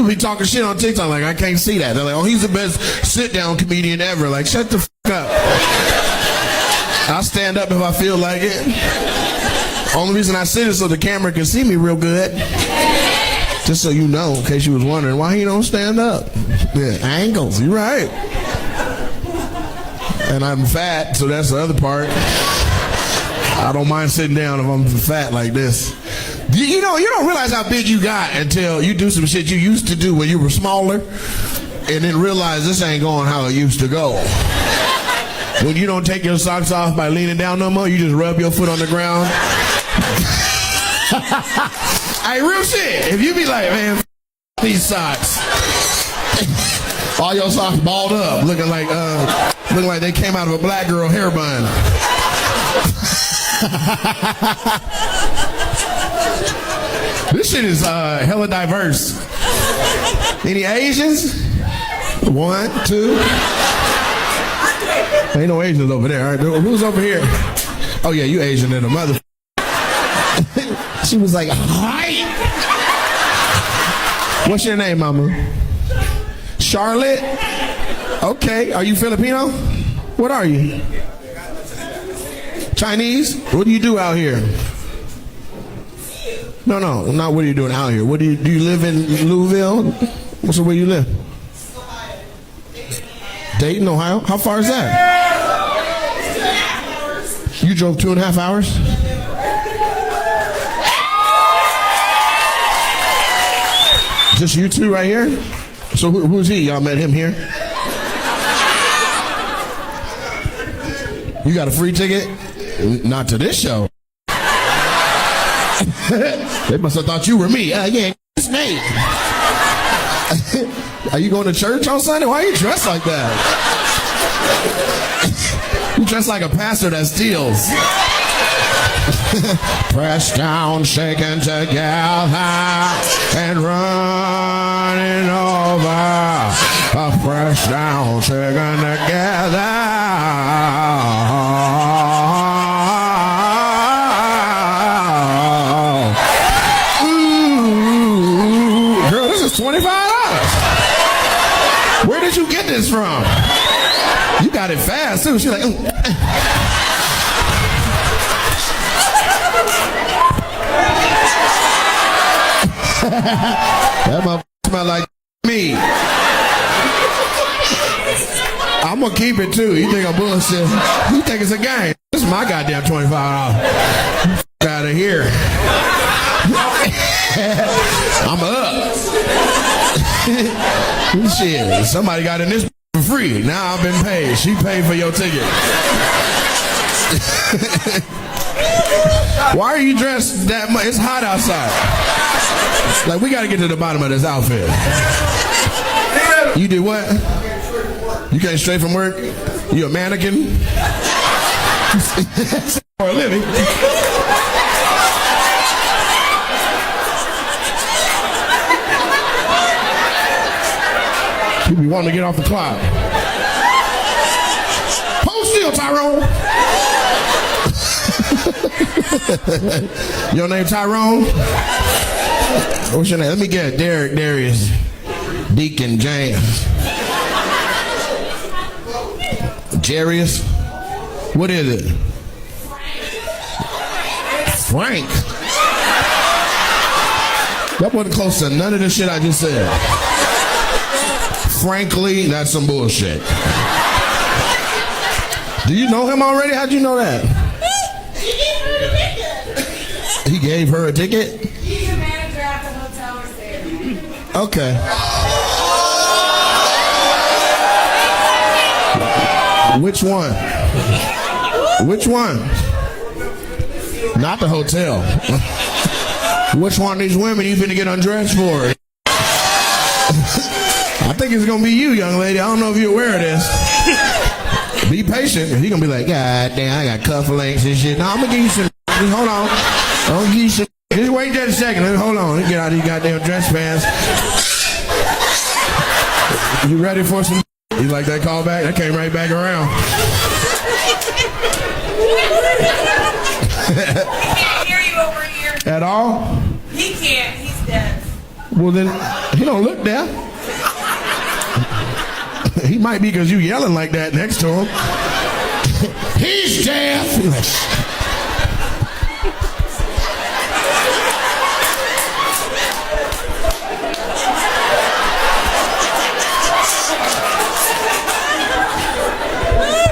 People be talking shit on TikTok like, I can't see that. They're like, oh, he's the best sit-down comedian ever. Like, shut the up. I'll stand up if I feel like it. Only reason I sit is so the camera can see me real good. Just so you know, in case you was wondering why he don't stand up. Yeah, angles, you're right. And I'm fat, so that's the other part. I don't mind sitting down if I'm fat like this. You don't realize how big you got until you do some shit you used to do when you were smaller, and then realize this ain't going how it used to go. When you don't take your socks off by leaning down no more, you just rub your foot on the ground. Hey, real shit. If you be like, man, these socks. All your socks balled up, looking like they came out of a black girl hair bun. This shit is hella diverse. Any Asians? 1, 2. Ain't no Asians over there. All right, who's over here? Oh yeah, you Asian in a mother. She was like, hi. What's your name, mama? Charlotte? Okay. Are you Filipino? What are you? Chinese? What do you do out here? No, not what are you doing out here. Do you live in Louisville? What's the way you live? Dayton, Ohio? How far is that? You drove 2.5 hours? Just you two right here? So who's he? Y'all met him here? You got a free ticket? Not to this show. They must have thought you were me. Yeah, it's Nate. Are you going to church on Sunday? Why are you dressed like that? You dressed like a pastor that steals. Pressed down, shaken together, and running over. Pressed down, shaken together. Ooh, girl, this is $25. Where did you get this from? You got it fast too. She's like, that motherfucker smell like me. I'm gonna keep it too. You think I'm bullshit? You think it's a game? This is my goddamn $25. Out of here. I'm up. Shit, somebody got in this for free. Now I've been paid. She paid for your ticket. Why are you dressed that much? It's hot outside. Like, we gotta get to the bottom of this outfit. You did what? You came straight from work? You a mannequin? For a living. People wanting to get off the clock. Hold still, Tyrone. Your name Tyrone? What's your name? Let me get Derek, Darius, Deacon, James, Jarius. What is it? Frank. That wasn't close to none of the shit I just said. Frankly, that's some bullshit. Do you know him already? How'd you know that? He gave her a ticket? He's a manager at the hotel we're staying. Okay. Which one? Which one? Not the hotel. Which one of these women you finna get undressed for? I think it's gonna be you, young lady. I don't know if you're aware of this. Be patient. He gonna be like, God damn, I got cufflinks and shit. No, I'm gonna give you some. Hold on. I'm gonna give you some. Just wait just a second. Hold on. Let me get out of these goddamn dress pants. You ready for some? You like that call back? That came right back around. He can't hear you over here. At all? He can't. He's deaf. Well, then he don't look there. He might be because you yelling like that next to him. He's deaf.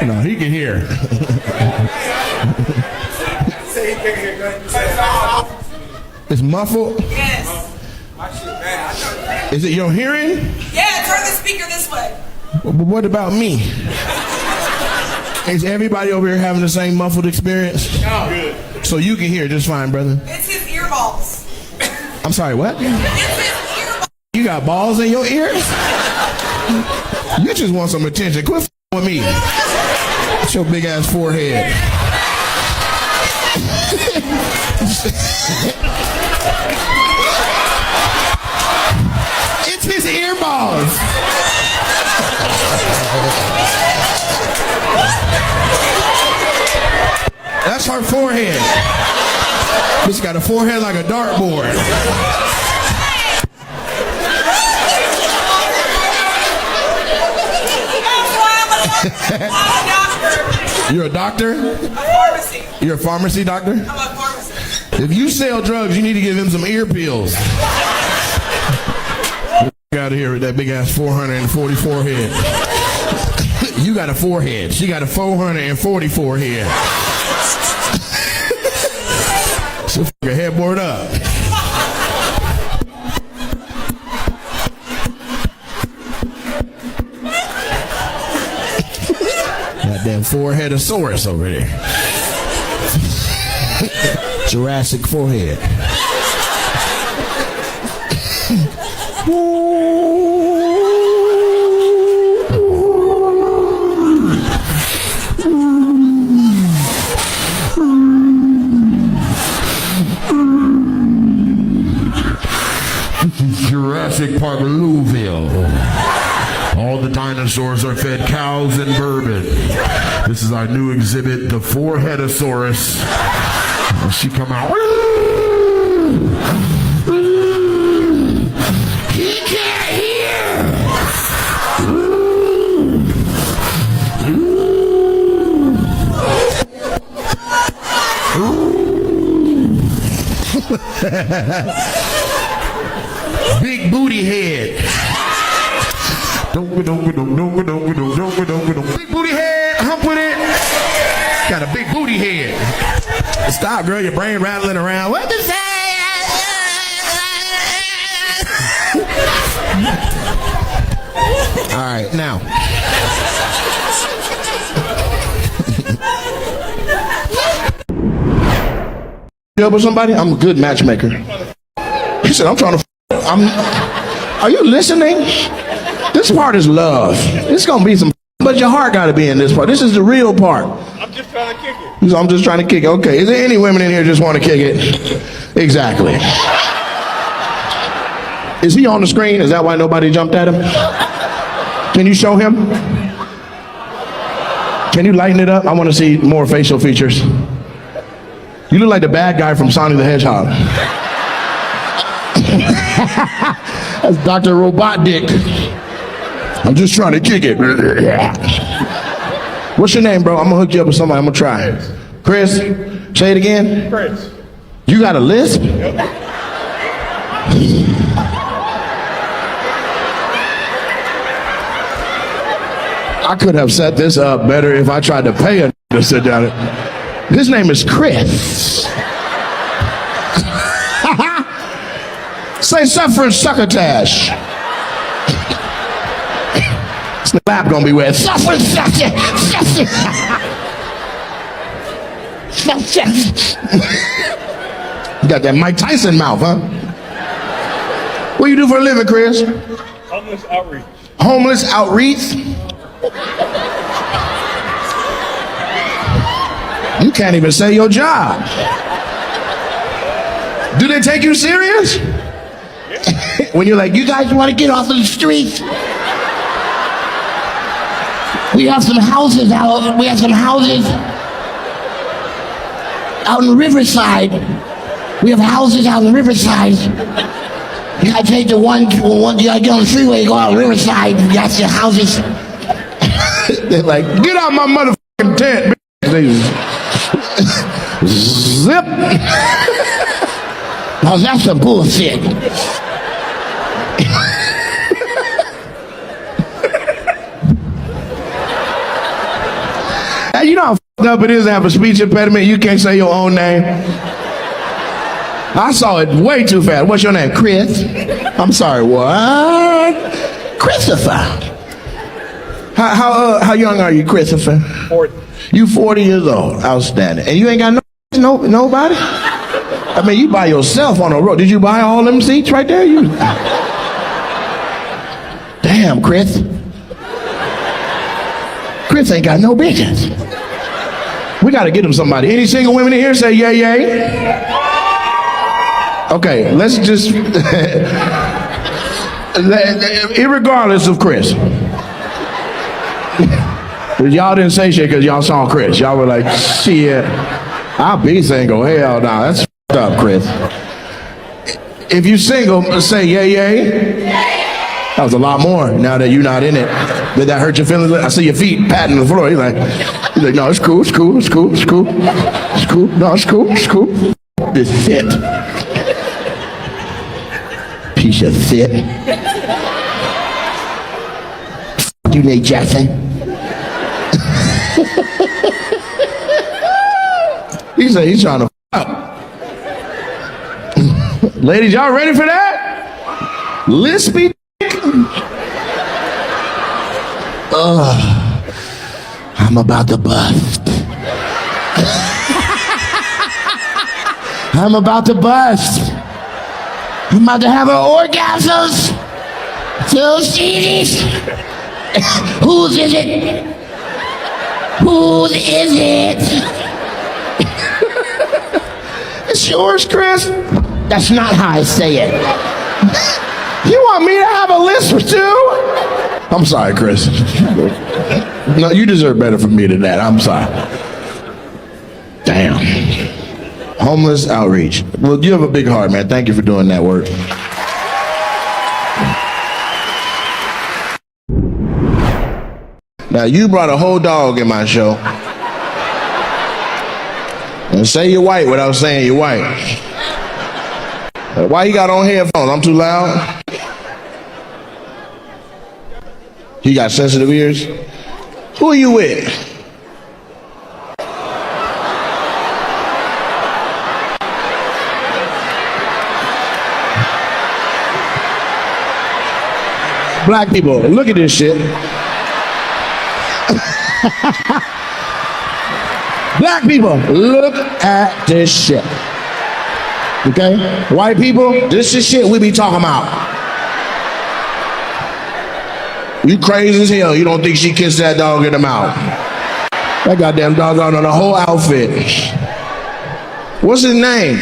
No, he can hear. It's muffled? Yes. Is it your hearing? Yeah, turn the speaker this way. But what about me? Is everybody over here having the same muffled experience? No. Good. So you can hear just fine, brother. It's his earballs. I'm sorry, what? It's his earballs. You got balls in your ears? You just want some attention. Quit with me. It's your big ass forehead. It's his earballs. That's her forehead. Bitch got a forehead like a dartboard. I'm a doctor. You're a doctor? A pharmacy. You're a pharmacy doctor? I'm a pharmacist. If you sell drugs, you need to give him some ear pills. Out of here with that big ass 440 forehead. You got a forehead. She got a 440 forehead. So fuck her headboard up. Goddamn Forehead-a-Saurus over there. Jurassic forehead. Jurassic Park, Louisville. All the dinosaurs are fed cows and bourbon. This is our new exhibit, the Forehead-a-Saurus. She come out. He can't hear. Big booty head. Big booty head, hump with it. Got a big booty head. Stop, girl, your brain rattling around. What the say? All right, now. You up with somebody? I'm a good matchmaker. He said, I'm trying to. Are you listening? This part is love. It's gonna be some, but your heart gotta be in this part. This is the real part. I'm just trying to kick it. So I'm just trying to kick it. Okay, is there any women in here just want to kick it? Exactly. Is he on the screen? Is that why nobody jumped at him? Can you show him? Can you lighten it up? I want to see more facial features. You look like the bad guy from Sonic the Hedgehog. That's Dr. Robot Dick. I'm just trying to kick it. What's your name, bro? I'm gonna hook you up with somebody. I'm gonna try. Chris, say it again. Chris. You got a lisp? Yep. I could have set this up better if I tried to pay a to sit down. His name is Chris. Say suffering succotash. The lap gonna be wet. Suffering succotash. You got that Mike Tyson mouth, huh? What you do for a living, Chris? Homeless outreach. Homeless outreach? You can't even say your job. Do they take you serious? When you're like, you guys want to get off of the streets? We have some houses out. We have some houses out in Riverside. We have houses out in Riverside. You gotta take the one, you gotta get on the freeway, go out Riverside, you got your houses. They're like, get out my motherfucking tent, bitch. They zip. Now that's some bullshit. Hey, you know how fucked up it is to have a speech impediment? You can't say your own name. I saw it way too fast. What's your name? Chris. I'm sorry, what? Christopher. How young are you, Christopher? 40. You 40 years old. Outstanding. And you ain't got nobody? I mean, you by yourself on the road. Did you buy all them seats right there? You. Damn, Chris. Chris ain't got no bitches. We got to get him somebody. Any single women in here say yay, yay? Okay, let's just, irregardless of Chris. Y'all didn't say shit because y'all saw Chris. Y'all were like, shit, I'll be single. Hell no, that's f***ed up, Chris. If you single, say yay, yay. That was a lot more now that you're not in it. Did that hurt your feelings? I see your feet patting the floor. He's like, no, it's cool, it's cool, it's cool, it's cool. It's cool, no, it's cool, it's cool. This shit. Piece of shit. You Nate Jackson. He said he's trying to f*** up. Ladies, y'all ready for that? Lispy. I'm about to bust. I'm about to bust. I'm about to have an orgasms. So serious. Whose is it? Whose is it? It's yours, Chris. That's not how I say it. You want me to have a list too? I'm sorry, Chris. No, you deserve better from me than that. I'm sorry. Damn. Homeless outreach. Well, you have a big heart, man. Thank you for doing that work. Now, you brought a whole dog in my show. And say you're white without saying you're white. Why you got on headphones? I'm too loud? You got sensitive ears? Who are you with? Black people, look at this shit. Black people, look at this shit. Okay? White people, this is shit we be talking about. You crazy as hell. You don't think she kissed that dog in the mouth. That goddamn dog on the whole outfit. What's his name?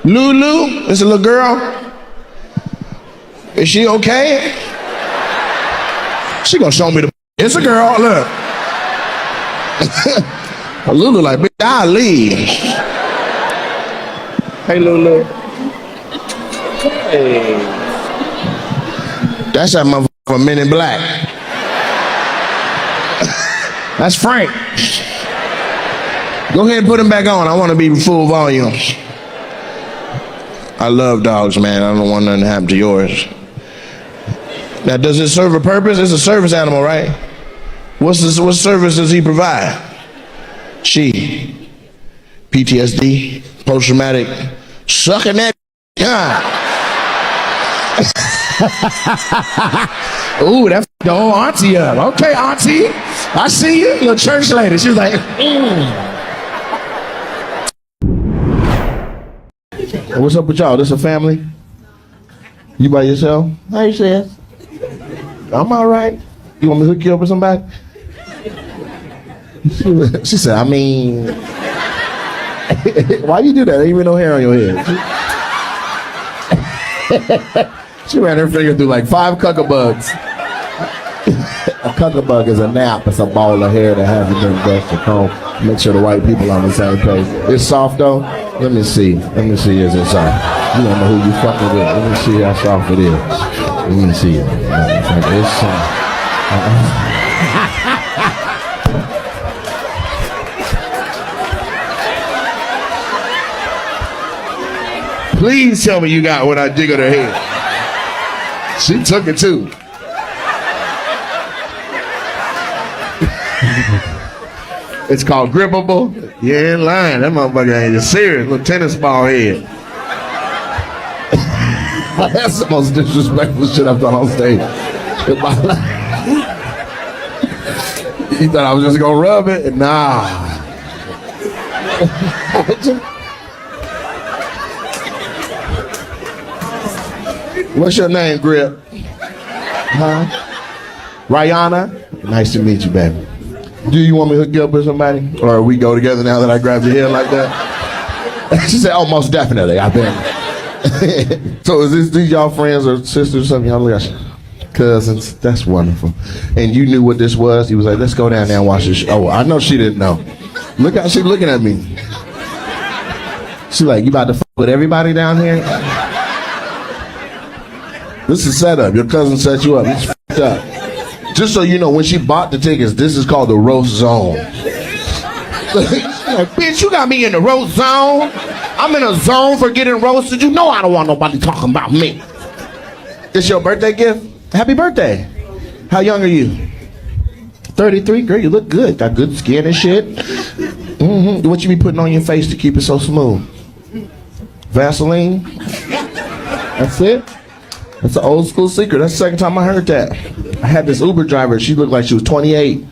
Lulu? It's a little girl? Is she okay? She gonna show me the... It's a girl, look. Lulu like, bitch, I'll leave. Hey, Lulu. Hey. That's that motherfucker from Men in Black. That's Frank. Go ahead and put him back on. I want to be full volume. I love dogs, man. I don't want nothing to happen to yours. Now, does it serve a purpose? It's a service animal, right? What service does he provide? She. PTSD, post-traumatic, sucking that. Ooh, that the whole auntie up. Okay, auntie, I see you. Little church lady. She was like, What's up with y'all? This a family? You by yourself? How you say? I'm all right. You want me to hook you up with somebody? She said, I mean, why you do that? There ain't even no hair on your head. She ran her finger through like 5 cuckabugs. A cuckabug is a nap. It's a ball of hair that hasn't been brushed or combed. Make sure the white people on the same page. It's soft though. Let me see. Is it soft? You don't know who you fucking with. Let me see how soft it is. Let me see it. It's Please tell me you got when I jiggled her head. She took it too. It's called grippable. You ain't lying. That motherfucker ain't serious. Little tennis ball head. That's the most disrespectful shit I've done on stage in my life. He thought I was just gonna rub it. Nah. What's your name, Grip? Huh? Rihanna? Nice to meet you, baby. Do you want me to hook you up with somebody? Or we go together now that I grabbed your head like that? She said, oh, most definitely, I bet. So is these y'all friends or sisters or something? Y'all like cousins? That's wonderful. And you knew what this was? He was like, let's go down there and watch this show. Oh, I know she didn't know. Look how she's looking at me. She's like, you about to fuck with everybody down here? This is setup. Your cousin set you up. It's fucked up. Just so you know, when she bought the tickets, this is called the roast zone. Like, bitch, you got me in the roast zone. I'm in a zone for getting roasted. You know I don't want nobody talking about me. It's your birthday gift? Happy birthday. How young are you? 33? Girl, you look good. Got good skin and shit. Mm-hmm. What you be putting on your face to keep it so smooth? Vaseline? That's it? That's an old school secret. That's the second time I heard that. I had this Uber driver. She looked like she was 28.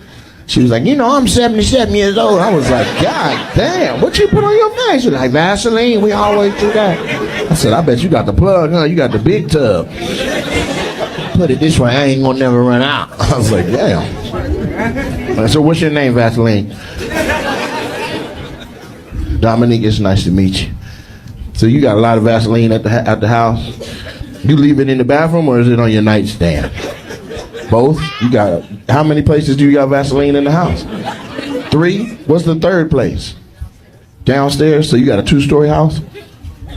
She was like, you know, I'm 77 years old. I was like, God damn, what you put on your face? She was like, Vaseline, we always do that. I said, I bet you got the plug, huh? You got the big tub. Put it this way, I ain't gonna never run out. I was like, damn. So what's your name, Vaseline? Dominique, it's nice to meet you. So you got a lot of Vaseline at the house? You leave it in the bathroom or is it on your nightstand? Both? You got, how many places do you got Vaseline in the house? 3? What's the third place? Downstairs? So you got a 2-story house?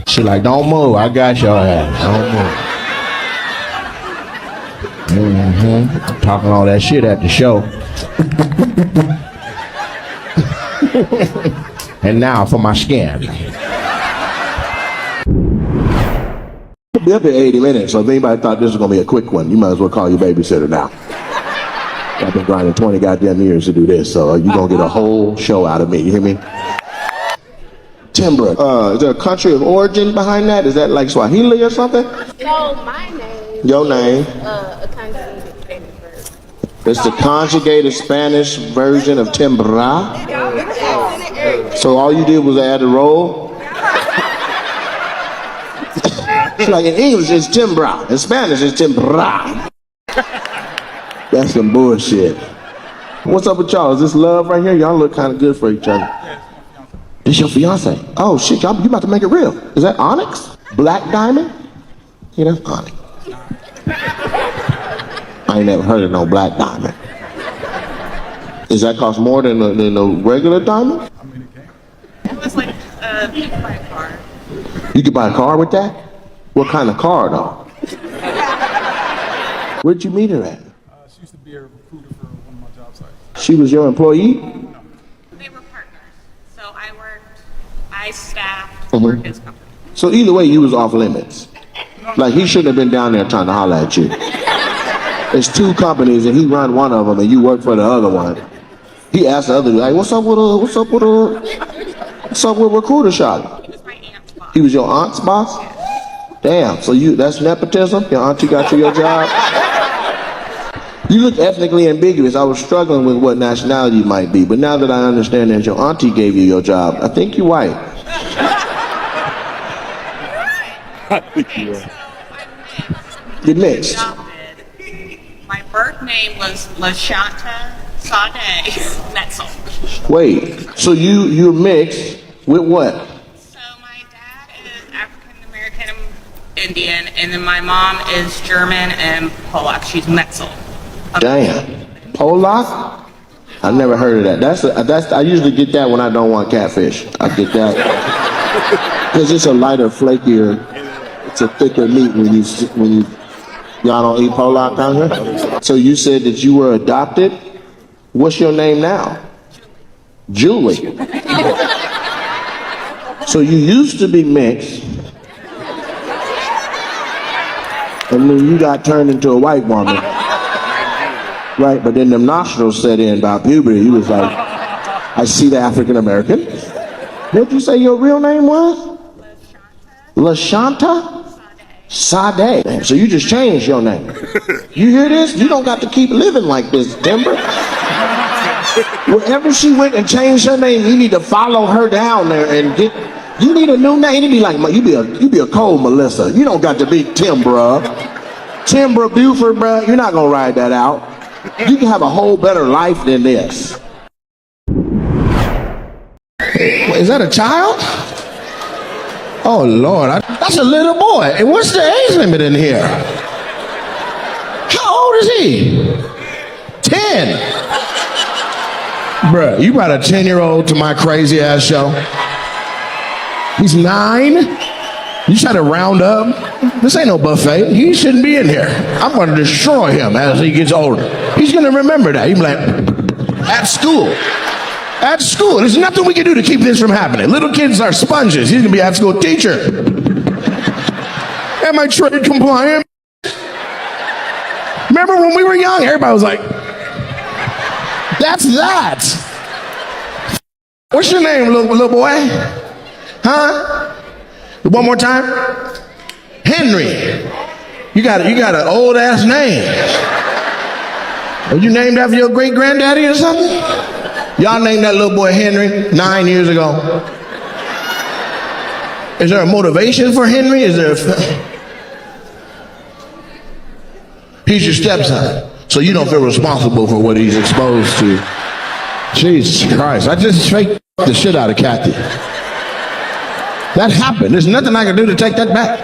She like, don't move, I got your ass. Don't move. Talking all that shit at the show. And now for my skin. We'll be up in 80 minutes, so if anybody thought this was going to be a quick one, you might as well call your babysitter now. I've been grinding 20 goddamn years to do this, so you're going to get a whole show out of me, you hear me? Timbre. Is there a country of origin behind that? Is that like Swahili or something? No, my name. Your name? A conjugated Spanish version. It's the conjugated Spanish version of Timbra. So all you did was add a roll? It's like in English it's Timbra, in Spanish it's Timbra. That's some bullshit. What's up with y'all? Is this love right here? Y'all look kind of good for each other. This your fiance? Oh shit, y'all, you about to make it real. Is that onyx? Black diamond? Yeah, that's onyx. I ain't never heard of no black diamond. Does that cost more than a regular diamond? It was like, you could buy a car. You could buy a car with that? What kind of car though? Where'd you meet her at? She used to be a recruiter for one of my job sites. She was your employee? They were partners. So I staffed for his company. So either way, you was off limits. Like he shouldn't have been down there trying to holler at you. There's 2 companies and he run one of them and you work for the other one. He asked the other, like, what's up with recruiter shop? He was my aunt's boss. He was your aunt's boss? Damn, so that's nepotism? Your auntie got you your job? You look ethnically ambiguous. I was struggling with what nationality you might be, but now that I understand that your auntie gave you your job, I think you're white. I think you are. You're mixed. Adopted. My birth name was Lashanta Sade Metzel. Wait, so you're mixed with what? So my dad is African American Indian, and then my mom is German and Polak. She's Metzel. Damn. Polak? I've never heard of that. I usually get that when I don't want catfish. I get that. Because it's a lighter, flakier to thicker meat when you y'all don't eat pollock down here? So you said that you were adopted? What's your name now? Julie. So you used to be mixed, and then you got turned into a white woman. Right, but then them nostrils set in about puberty. You was like, I see the African American. What'd you say your real name was? LaShanta? Sade. So you just changed your name. You hear this? You don't got to keep living like this, Timber. Wherever she went and changed her name, you need to follow her down there and get. You need a new name. You be like, you be a cold Melissa. You don't got to be Timbra. Timbra Buford, bruh. You're not gonna ride that out. You can have a whole better life than this. Is that a child? Oh, Lord. That's a little boy. And what's the age limit in here? How old is he? 10. Bruh, you brought a 10-year-old to my crazy ass show. He's 9. You try to round up. This ain't no buffet. He shouldn't be in here. I'm going to destroy him as he gets older. He's going to remember that. He's like, at school. At school. There's nothing we can do to keep this from happening. Little kids are sponges. He's going to be at school. Teacher, am I trade compliant? Remember when we were young, everybody was like, that's that. What's your name, little boy? Huh? One more time. Henry. You got an old ass name. Are you named after your great granddaddy or something? Y'all named that little boy Henry 9 years ago. Is there a motivation for Henry? Is there He's your stepson, so you don't feel responsible for what he's exposed to. Jesus Christ, I just faked the shit out of Kathy. That happened. There's nothing I can do to take that back.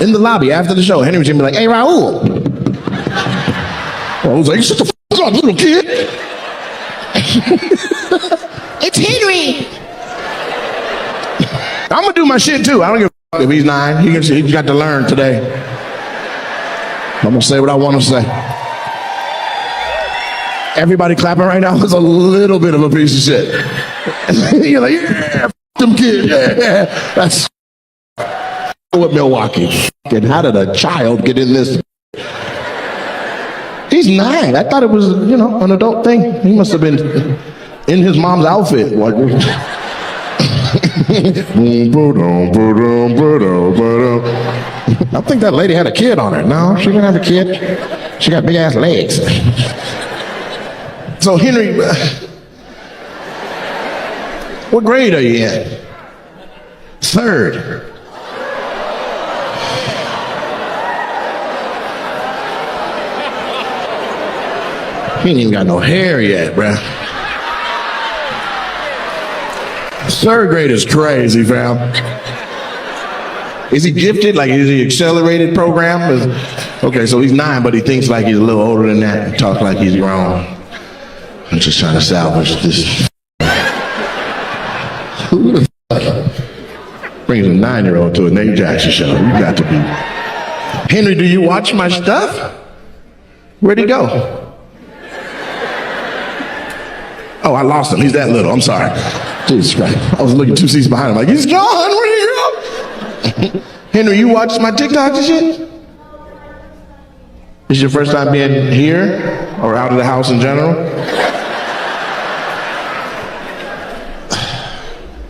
In the lobby after the show, Henry was gonna be like, hey, Raul. I was like, shut the f up, little kid. It's Henry. I'm gonna do my shit too. I don't give a f if he's 9. He's got to learn today. I'm gonna say what I want to say. Everybody clapping right now is a little bit of a piece of shit. You're like, yeah, f them kids, yeah. That's with Milwaukee. And how did a child get in this? He's 9. I thought it was, an adult thing. He must have been in his mom's outfit. I think that lady had a kid on her. No, she didn't have a kid. She got big ass legs. So Henry, what grade are you in? 3rd. He ain't even got no hair yet, bruh. 3rd grade is crazy, fam. Is he gifted? Like, is he accelerated program? Okay, so he's 9, but he thinks like he's a little older than that and talks like he's grown. I'm just trying to salvage this. Who the fuck brings a 9-year-old to a Nate Jackson show? You got to be. Henry, do you watch my stuff? Where'd he go? Oh, I lost him. He's that little. I'm sorry. Jesus Christ. I was looking 2 seats behind him like, he's gone. Where did he go? Henry, you watch my TikToks and shit? This is your first time being here or out of the house in general?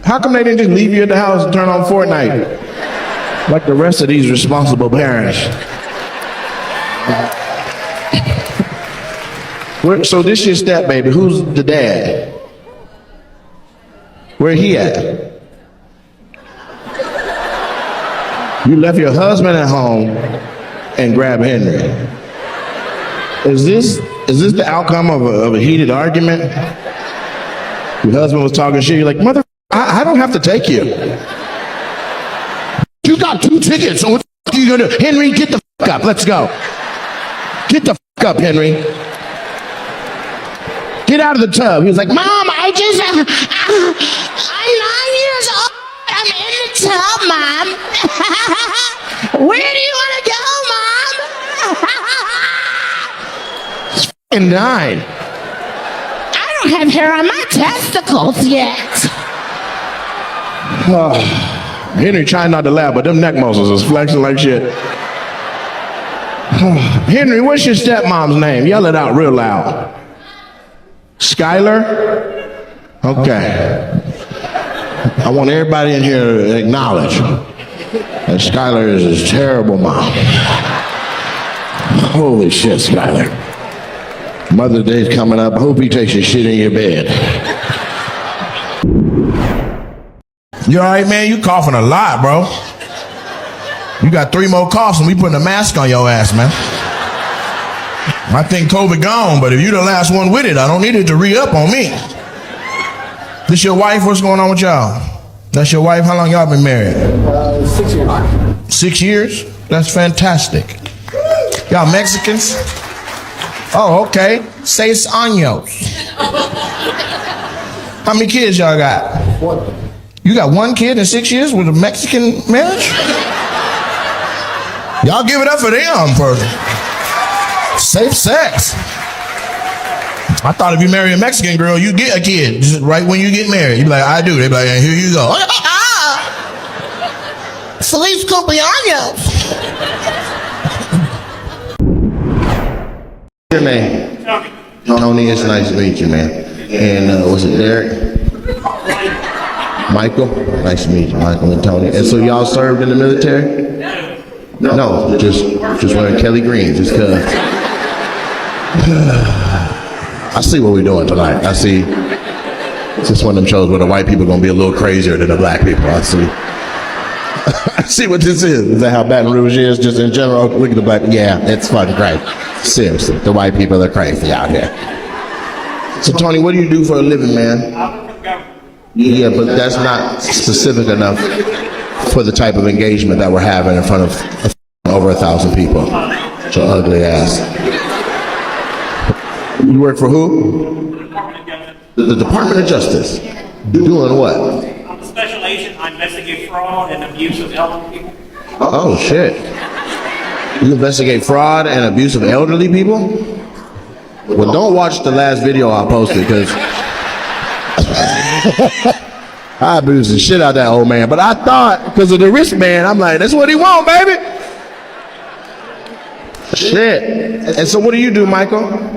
How come they didn't just leave you at the house and turn on Fortnite? Like the rest of these responsible parents. So this your step baby. Who's the dad? Where he at? You left your husband at home and grabbed Henry. Is this the outcome of a heated argument? Your husband was talking shit. You're like, mother, I don't have to take you. You got 2 tickets. So what the f are you gonna do? Henry, get the f up. Let's go. Get the f up, Henry. Get out of the tub. He was like, Mom, I'm 9 years old. I'm in the tub, Mom. Where do you want to go, Mom? It's f***ing dying. I don't have hair on my testicles yet. Henry trying not to laugh, but them neck muscles is flexing like shit. Henry, what's your stepmom's name? Yell it out real loud. Skylar? Okay. I want everybody in here to acknowledge that Skylar is a terrible mom. Holy shit, Skylar. Mother's Day's coming up. I hope he takes your shit in your bed. You all right, man? You coughing a lot, bro. You got 3 more coughs and we putting a mask on your ass, man. I think COVID gone, but if you the last one with it, I don't need it to re-up on me. This your wife? What's going on with y'all? That's your wife? How long y'all been married? 6 years. 6 years? That's fantastic. Y'all Mexicans? Oh, okay. 6 años. How many kids y'all got? 1. You got 1 kid in 6 years with a Mexican marriage? Y'all give it up for them for safe sex. I thought if you marry a Mexican girl, you get a kid just right when you get married. You be like, I do. They be like, here you go. Feliz cumpleaños. Your name? Tony. It's nice to meet you, man. And was it Derek? Michael? Nice to meet you, Michael and Tony. And so y'all served in the military? No, just wearing Kelly Green, just cause. I see what we're doing tonight. I see. It's just one of them shows where the white people are gonna be a little crazier than the black people. I see. I see what this is. Is that how Baton Rouge is, just in general? Look at the black. Yeah, it's fucking great. Seriously, the white people are crazy out here. So Tony, what do you do for a living, man? I work for the government. Yeah, but that's not specific enough for the type of engagement that we're having in front of over 1,000 people. It's your ugly ass. You work for who? Department of Justice. The Department of Justice. Doing what? I'm a special agent. I investigate fraud and abuse of elderly people. Oh, shit. You investigate fraud and abuse of elderly people? Well, don't watch the last video I posted, because I abused the shit out of that old man. But I thought, because of the wristband, I'm like, that's what he want, baby. Shit. And so what do you do, Michael?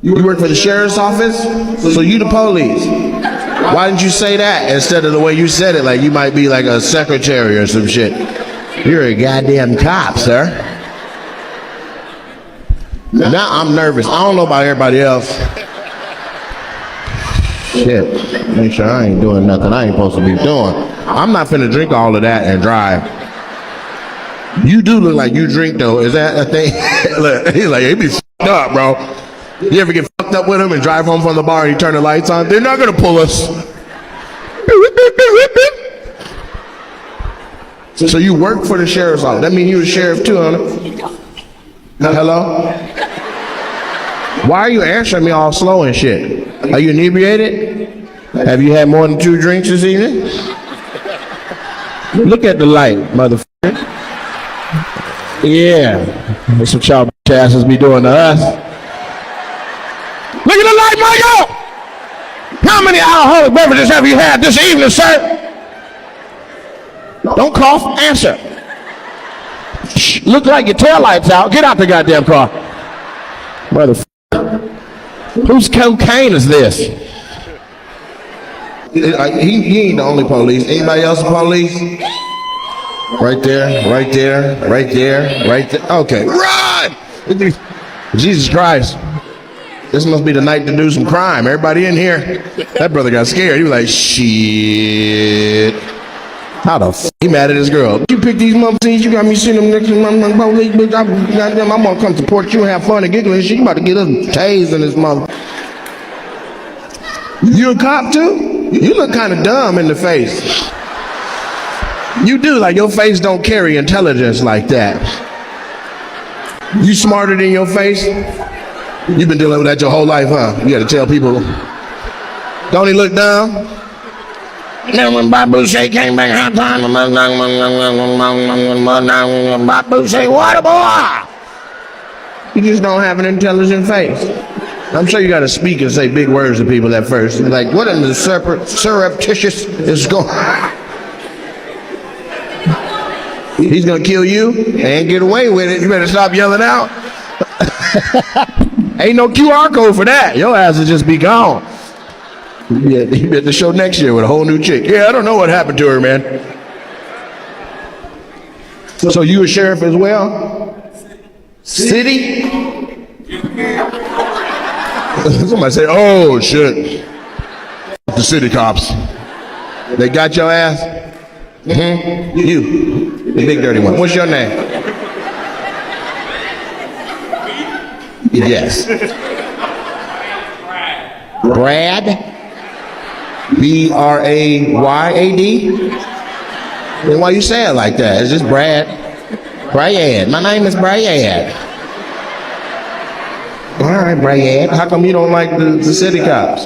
You work for the sheriff's office? So you the police. Why didn't you say that instead of the way you said it, like you might be like a secretary or some shit? You're a goddamn cop, sir. Now I'm nervous. I don't know about everybody else. Shit. Make sure I ain't doing nothing I ain't supposed to be doing. I'm not finna drink all of that and drive. You do look like you drink though. Is that a thing? Look, he's like, he be f***ed up, bro. You ever get fucked up with him and drive home from the bar and you turn the lights on? They're not gonna pull us. So you work for the sheriff's office. That means you a sheriff too, huh? Hello? Why are you answering me all slow and shit? Are you inebriated? Have you had more than 2 drinks this evening? Look at the light, motherfucker. Yeah. That's what y'all bitch asses be doing to us. Look at the light, Michael! How many alcoholic beverages have you had this evening, sir? Don't cough, answer. Shh, look like your tail light's out. Get out the goddamn car. Motherfucker. Whose cocaine is this? He ain't the only police. Anybody else a police? Right there, right there, right there, right there. Okay, run! Jesus Christ. This must be the night to do some crime. Everybody in here. That brother got scared. He was like, shit. How the f*** he mad at his girl? You pick these motherfuckers, you got me sitting them next to my police, bitch. I'm gonna come support you and have fun and giggle and shit. You about to get us tased in this mother. You a cop too? You look kind of dumb in the face. You do, like your face don't carry intelligence like that. You smarter than your face? You've been dealing with that your whole life, huh? You gotta tell people, don't he look dumb? Then when Bob Boucher came back, Bob Boucher, what a boy! You just don't have an intelligent face. I'm sure you got to speak and say big words to people at first. Like, what in the surreptitious is going on? He's going to kill you and get away with it. You better stop yelling out. Ain't no QR code for that. Your ass will just be gone. Yeah, he be at the show next year with a whole new chick. Yeah, I don't know what happened to her, man. So you a sheriff as well? City? Somebody say, oh shit. The city cops. They got your ass? Mm-hmm. You, the big dirty one. What's your name? Yes. Brad? B-R-A-Y-A-D? Then why you say it like that? It's just Brad. Brad. My name is Brad. All right, Brad. How come you don't like the city cops?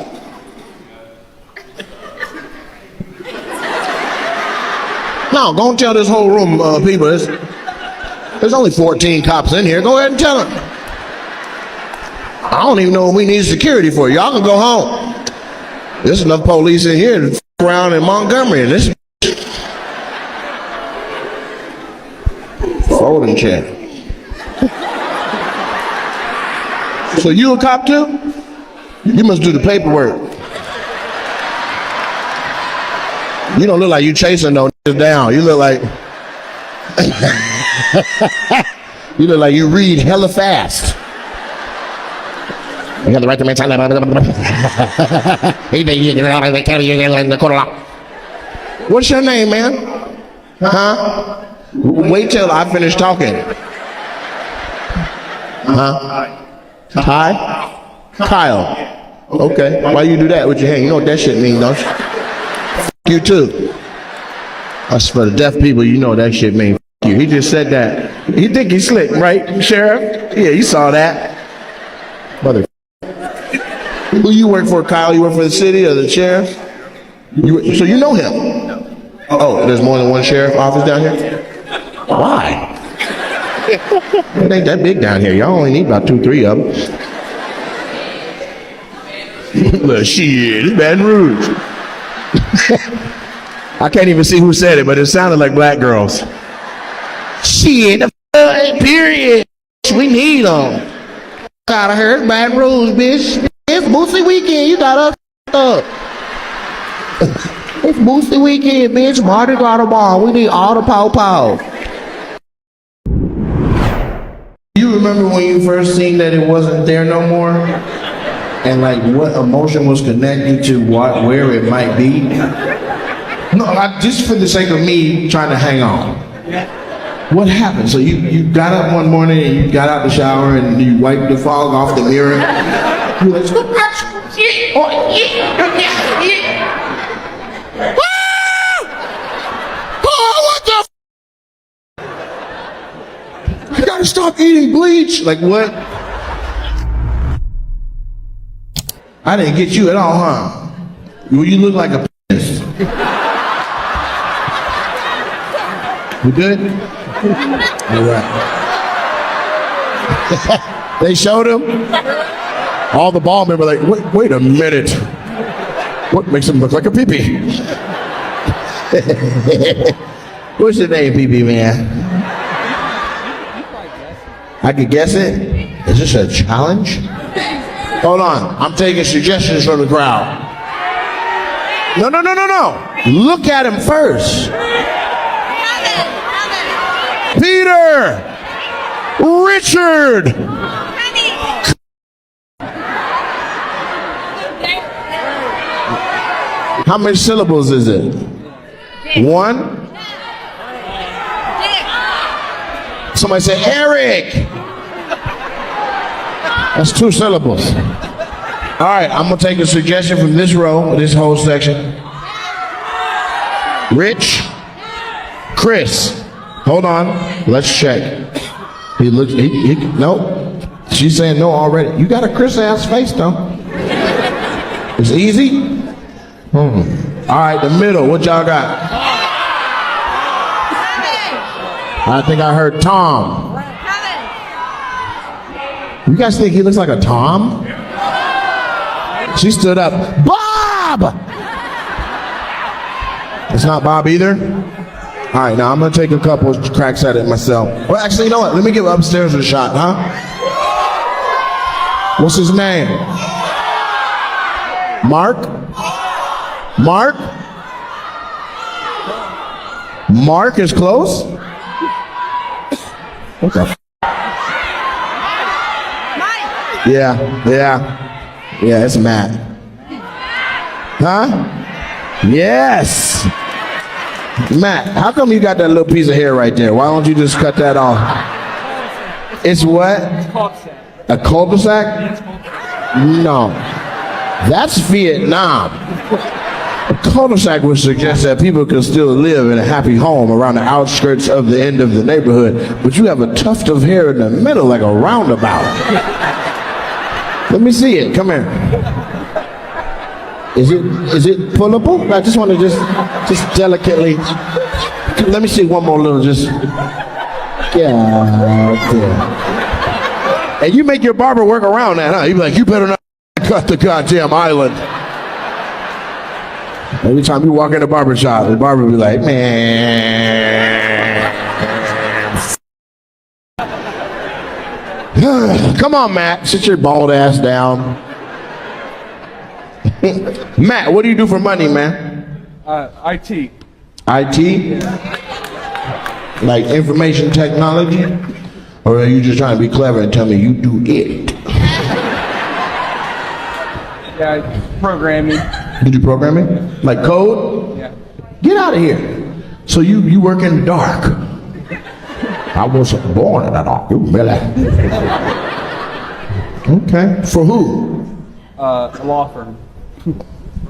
No, go and tell this whole room of people. There's only 14 cops in here. Go ahead and tell them. I don't even know what we need security for. Y'all can go home. There's enough police in here to f around in Montgomery. And this folding chair. So you a cop too? You must do the paperwork. You don't look like you chasing no niggas down. You look like you read hella fast. You got the right to maintain that. What's your name, man? Huh? Wait till I finish talking. Huh? Hi? Kyle. Okay. Why you do that with your hand? You know what that shit means, don't you? You too. That's for the deaf people, you know what that shit means. You. He just said that. You think he's slick, right, Sheriff? Yeah, you saw that. Mother. Who you work for, Kyle? You work for the city or the sheriff? So you know him? Oh, there's more than one sheriff office down here? Why? It ain't that big down here. Y'all only need about 2-3 of them. Look, shit, it's Baton Rouge. I can't even see who said it, but it sounded like black girls. Shit, period. We need them. Gotta hurt Baton Rouge, bitch. It's Boosie weekend. You got up. It's Boosie weekend, bitch. Mardi Gras ball. We need all the pow. You remember when you first seen that it wasn't there no more? And like what emotion was connecting to where it might be? No, just for the sake of me trying to hang on. What happened? So you got up one morning and you got out the shower and you wiped the fog off the mirror. You like, what the I gotta stop eating bleach. Like what? I didn't get you at all, huh? You look like a penis. We good? All right. They showed him. All the ball men were like, wait a minute. What makes him look like a pee-pee? What's your name, pee-pee man? I could guess it? Is this a challenge? Hold on, I'm taking suggestions from the crowd. No. Look at him first. Peter! Richard! How many syllables is it? One? Somebody say Eric! That's 2 syllables. All right, I'm gonna take a suggestion from this row, this whole section. Rich, Chris. Hold on, let's check. He looks, no. She's saying no already. You got a Chris ass face though. It's easy. All right, the middle. What y'all got? I think I heard Tom. You guys think he looks like a Tom? She stood up. Bob! It's not Bob either? All right, now I'm going to take a couple cracks at it myself. Well, actually, you know what? Let me give upstairs a shot, huh? What's his name? Mark? Mark? Mark is close? What the f? Yeah, it's Matt. Huh? Yes! Matt, how come you got that little piece of hair right there? Why don't you just cut that off? It's what? A cul-de-sac? No. That's Vietnam. A cul-de-sac would suggest that people can still live in a happy home around the outskirts of the end of the neighborhood, but you have a tuft of hair in the middle like a roundabout. Let me see it. Come here. Is it pullable? I just want to just delicately. Let me see one more little just. Yeah. And you make your barber work around that, huh? You be like, you better not cut the goddamn island. Every time you walk in the barber shop, the barber will be like, man. Come on, Matt. Sit your bald ass down. Matt, what do you do for money, man? IT. IT? Like information technology? Or are you just trying to be clever and tell me you do it? Yeah, programming. You do programming? Like code? Yeah. Get out of here. So you work in the dark. I wasn't born in the dark. You really? Okay. For who? A law firm.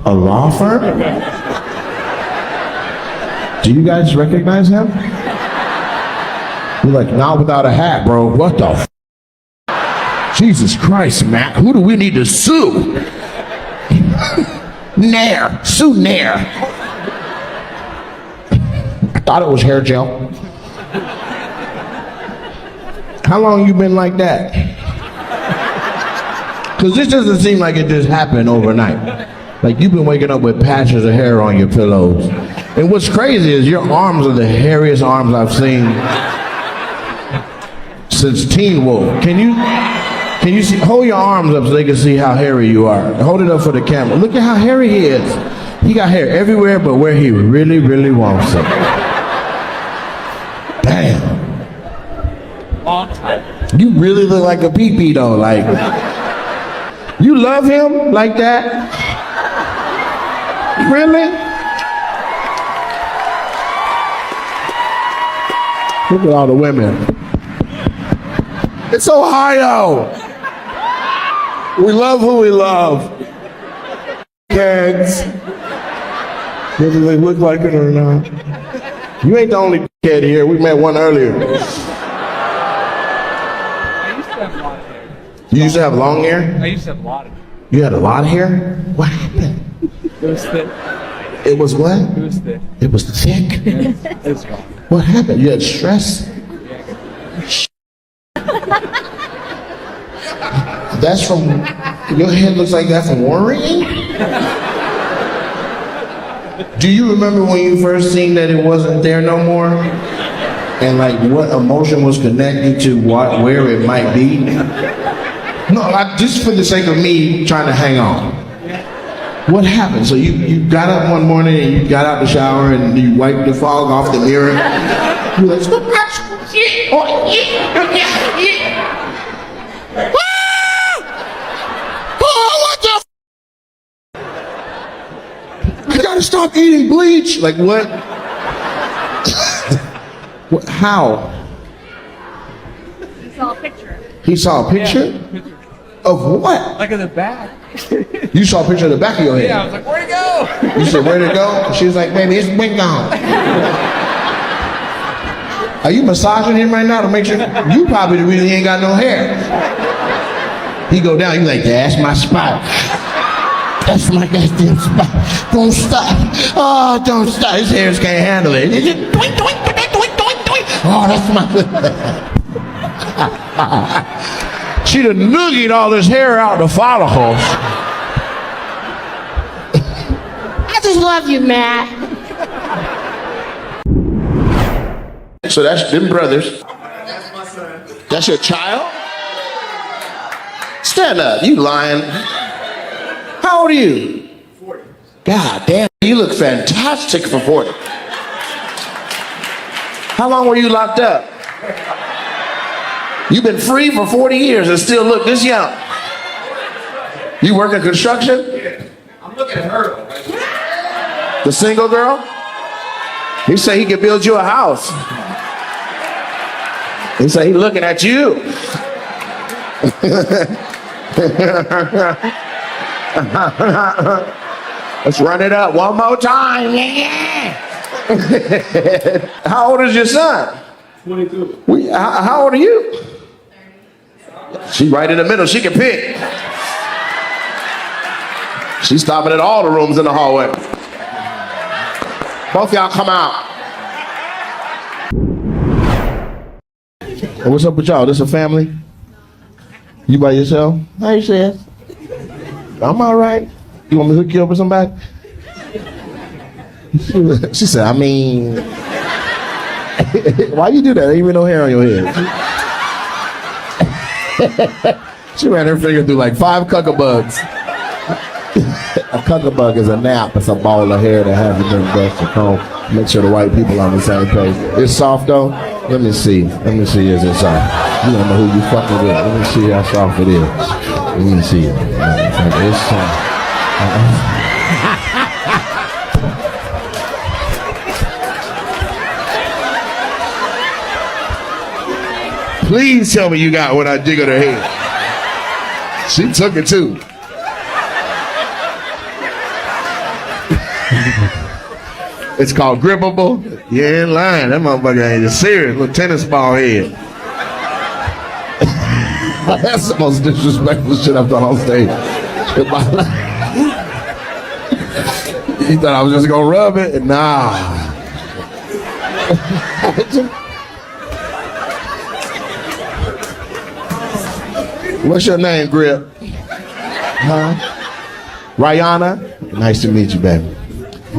A law firm? Do you guys recognize him? You're like, not without a hat, bro. What the f? Jesus Christ, Matt. Who do we need to sue? Nair. Sue Nair. I thought it was hair gel. How long you been like that? Because this doesn't seem like it just happened overnight. Like you've been waking up with patches of hair on your pillows. And what's crazy is your arms are the hairiest arms I've seen since Teen Wolf. Can you see? Hold your arms up so they can see how hairy you are. Hold it up for the camera. Look at how hairy he is. He got hair everywhere but where he really, really wants it. Damn. Long time. You really look like a pee-pee though, like. You love him like that? Really? Look at all the women. It's Ohio. We love who we love. Kids. Whether they look like it or not. You ain't the only kid here. We met one earlier. I used to have a lot of hair. You used to have long hair? I used to have a lot of hair. You had a lot of hair? What happened? It was thick. It was what? It was thick. It was thick? It was gone. What happened? You had stress? That's from, your head looks like that from worrying? Do you remember when you first seen that it wasn't there no more? And like what emotion was connected to what, where it might be? No, just for the sake of me trying to hang on. What happened? So you got up one morning and you got out the shower and you wiped the fog off the mirror. You're like, what the I gotta stop eating bleach. Like what? What? How? You saw a picture. He saw a picture? Yeah. Of what? Like in the back. You saw a picture of the back of your head? Yeah, I was like, where'd it go? You said, where'd it go? She was like, baby, it's been gone. Are you massaging him right now to make sure? You probably really ain't got no hair. He go down, you like, that's my spot. That's my goddamn spot. Don't stop. Oh, don't stop. His hairs can't handle it. It's just doink, doink, doink, doink, doink, doink. Oh, that's my... She done noogied all his hair out the follicles. I just love you, Matt. So that's them brothers. That's your child? Stand up, you lying. How old are you? 40. God damn, you look fantastic for 40. How long were you locked up? You've been free for 40 years and still look this young. You work in construction? I'm looking at her. The single girl? He said he could build you a house. He said he's looking at you. Let's run it up one more time. Yeah. How old is your son? 22. How old are you? She right in the middle. She can pick. She's stopping at all the rooms in the hallway. Both y'all come out. Hey, what's up with y'all? This a family? You by yourself? How you say? I'm all right. You want me to hook you up with somebody? She said, I mean, why you do that? There ain't even no hair on your head. She ran her finger through like 5 cuckabugs. A cuckabug is a nap. It's a ball of hair that hasn't been brushed or combed. Make sure the white people on the same page. It's soft though? Let me see. Is it soft? You don't know who you fucking with. Let me see how soft it is. Let me see it. It's soft. Please tell me you got when I jiggled her head. She took it too. It's called grippable. You ain't lying. That motherfucker ain't serious. Little tennis ball head. That's the most disrespectful shit I've done on stage in my life. He thought I was just gonna rub it. Nah. What's your name, Grip? Huh? Rihanna? Nice to meet you, baby.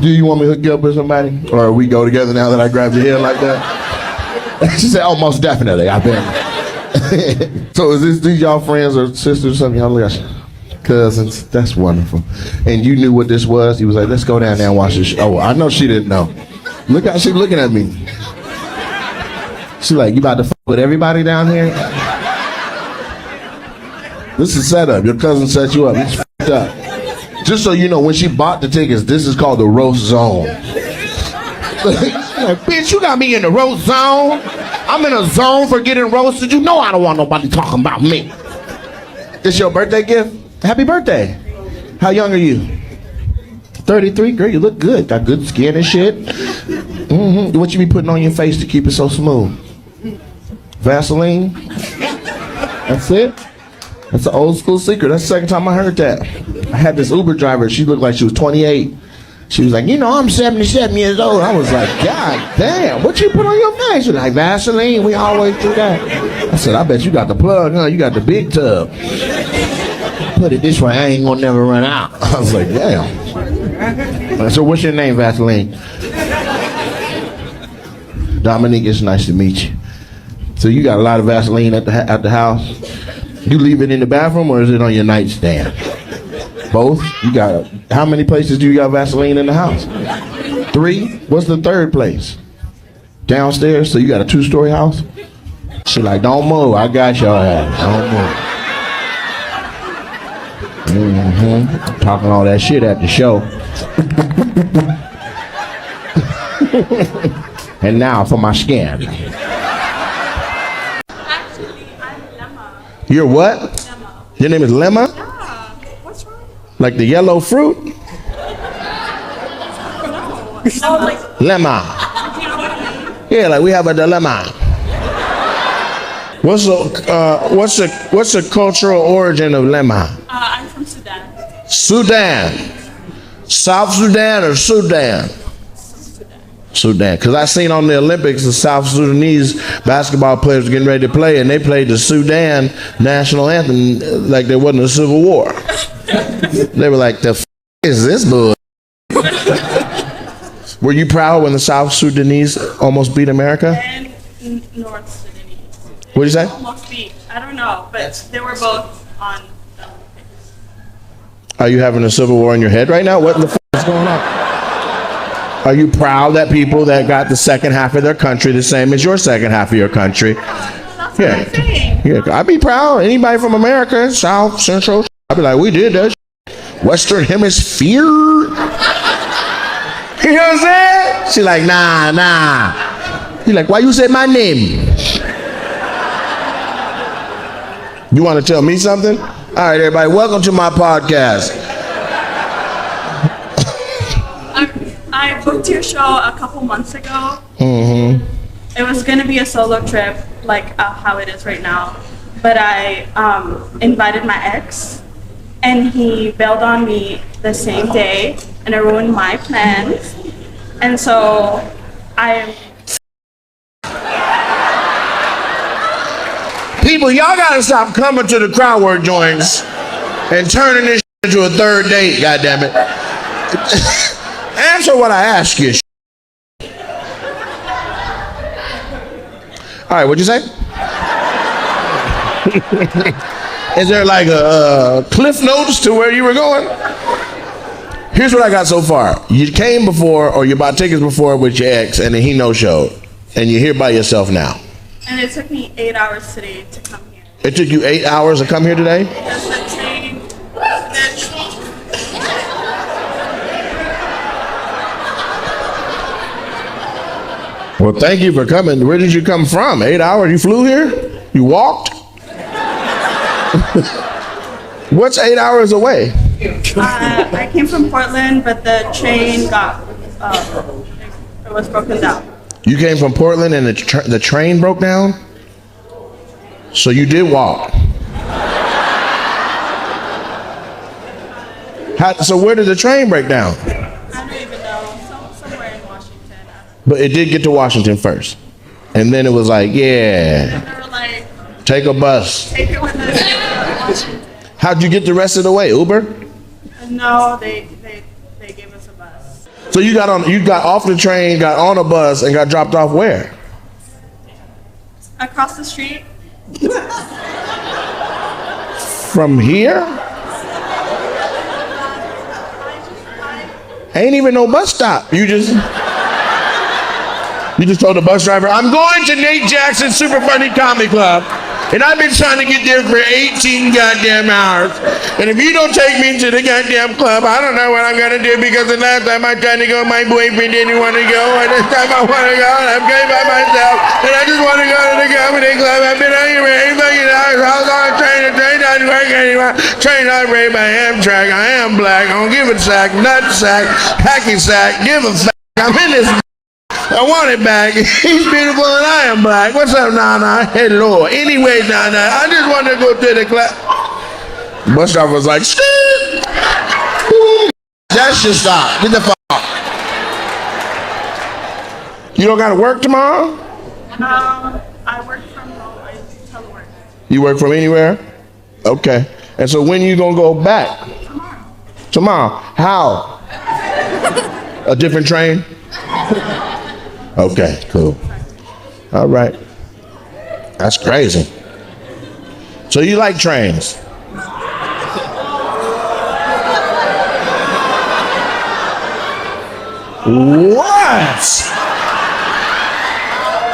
Do you want me to hook you up with somebody? Or we go together now that I grabbed your hair like that? She said, oh, most definitely, I bet. So is these y'all friends or sisters or something? Y'all like cousins? That's wonderful. And you knew what this was? He was like, let's go down there and watch this show. Oh, I know she didn't know. Look how she's looking at me. She's like, you about to fuck with everybody down here? This is setup. Your cousin set you up. It's fucked up. Just so you know, when she bought the tickets, this is called the roast zone. Like, bitch, you got me in the roast zone. I'm in a zone for getting roasted. You know I don't want nobody talking about me. This your birthday gift? Happy birthday. How young are you? 33? Girl, you look good. Got good skin and shit. Mm-hmm. What you be putting on your face to keep it so smooth? Vaseline? That's it? That's an old school secret. That's the second time I heard that. I had this Uber driver. She looked like she was 28. She was like, you know, I'm 77 years old. I was like, God damn, what you put on your face? She was like, Vaseline. We always do that. I said, I bet you got the plug, huh? You got the big tub. Put it this way, I ain't gonna never run out. I was like, damn. So what's your name, Vaseline? Dominique, it's nice to meet you. So you got a lot of Vaseline at the house? You leave it in the bathroom or is it on your nightstand? Both? You got, how many places do you got Vaseline in the house? 3? What's the third place? Downstairs? So you got a 2-story house? She like, don't move, I got your ass. Don't move. Mm-hmm. Talking all that shit at the show. And now for my skin. Actually, I'm Lemma. You're what? Lemma. Your name is Lemma? Yeah. What's wrong? Like the yellow fruit? No, like, Lemma. Yeah, like we have a dilemma. What's the cultural origin of lemma? I'm from Sudan. Sudan. South Sudan or Sudan? Sudan. Because I seen on the Olympics the South Sudanese basketball players getting ready to play, and they played the Sudan national anthem like there wasn't a civil war. They were like, the f*** is this bull? Were you proud when the South Sudanese almost beat America? And North Sudanese. What did you say? Almost beat. I don't know, but they were both on the Olympics. Are you having a civil war in your head right now? What in the f*** is going on? Are you proud that people that got the second half of their country the same as your second half of your country? That's what I'm saying. Yeah, I'd be proud. Anybody from America, South, Central, I'd be like, we did that. Western Hemisphere. You know what I'm saying? She like, nah. He like, why you say my name? You want to tell me something? All right, everybody, welcome to my podcast. I booked your show a couple months ago. Mm-hmm. It was going to be a solo trip, like how it is right now. But I invited my ex, and he bailed on me the same day, and it ruined my plans. And so People, y'all gotta stop coming to the crowd work joints and turning this into a third date, goddammit. Answer what I ask you. All right, what'd you say? Is there like a cliff notes to where you were going? Here's what I got so far. You came before, or you bought tickets before with your ex, and then he no-showed, and you're here by yourself now. And it took me 8 hours today to come here. It took you 8 hours to come here today? Because the train, Well, thank you for coming. Where did you come from? 8 hours? You flew here? You walked? What's 8 hours away? I came from Portland, but the train got, it was broken down. You came from Portland and the train broke down? So you did walk. So where did the train break down? I don't even know. Somewhere in Washington. But it did get to Washington first. And then it was like, yeah, They were like, take a bus. take it with us to Washington. How'd you get the rest of the way? Uber? No, they gave us a bus. So you got off the train, got on a bus, and got dropped off where? Across the street. From here? Ain't even no bus stop. You just told the bus driver, I'm going to Nate Jackson's Super Funny Comedy Club. And I've been trying to get there for 18 goddamn hours. And if you don't take me to the goddamn club, I don't know what I'm gonna do, because the last time I tried to go, my boyfriend didn't want to go. And this time I want to go, and I'm going by myself. And I just want to go to the comedy club. I've been out here for 8 fucking hours. I was on a train. The train doesn't work anymore. Train operated by Amtrak. I am black. I don't give a sack, nut sack, hacky sack, give a sack. I'm in this. I want it back. He's beautiful and I am black. What's up, Nana? Hello. Anyway, Nana, I just want to go to the class. Bus driver was like, Skee! That should stop. Get the fuck off. You don't got to work tomorrow? I work from home. I telework. You work from anywhere? Okay. And so when you going to go back? Tomorrow. How? A different train? Okay, cool. All right. That's crazy. So you like trains? What?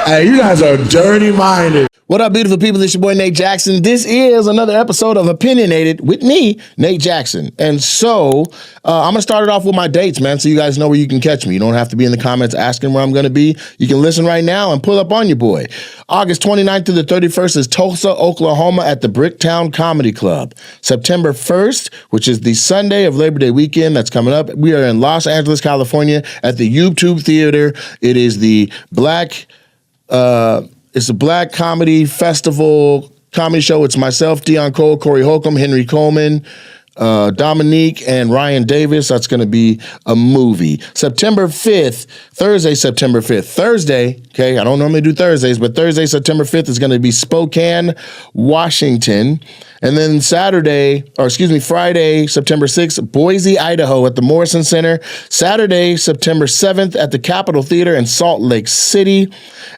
Hey, you guys are dirty-minded. What up, beautiful people? This is your boy, Nate Jackson. This is another episode of Opinionated with me, Nate Jackson. And so I'm going to start it off with my dates, man, so you guys know where you can catch me. You don't have to be in the comments asking where I'm going to be. You can listen right now and pull up on your boy. August 29th to the 31st is Tulsa, Oklahoma at the Bricktown Comedy Club. September 1st, which is the Sunday of Labor Day weekend that's coming up, we are in Los Angeles, California at the YouTube Theater. It is the It's a Black Comedy Festival comedy show. It's myself, Dion Cole, Corey Holcomb, Henry Coleman, Dominique and Ryan Davis. That's going to be a movie. September 5th, Thursday, September 5th. Thursday, okay, I don't normally do Thursdays, but Thursday, September 5th is going to be Spokane, Washington. And then Friday, September 6th, Boise, Idaho at the Morrison Center. Saturday, September 7th at the Capitol Theater in Salt Lake City.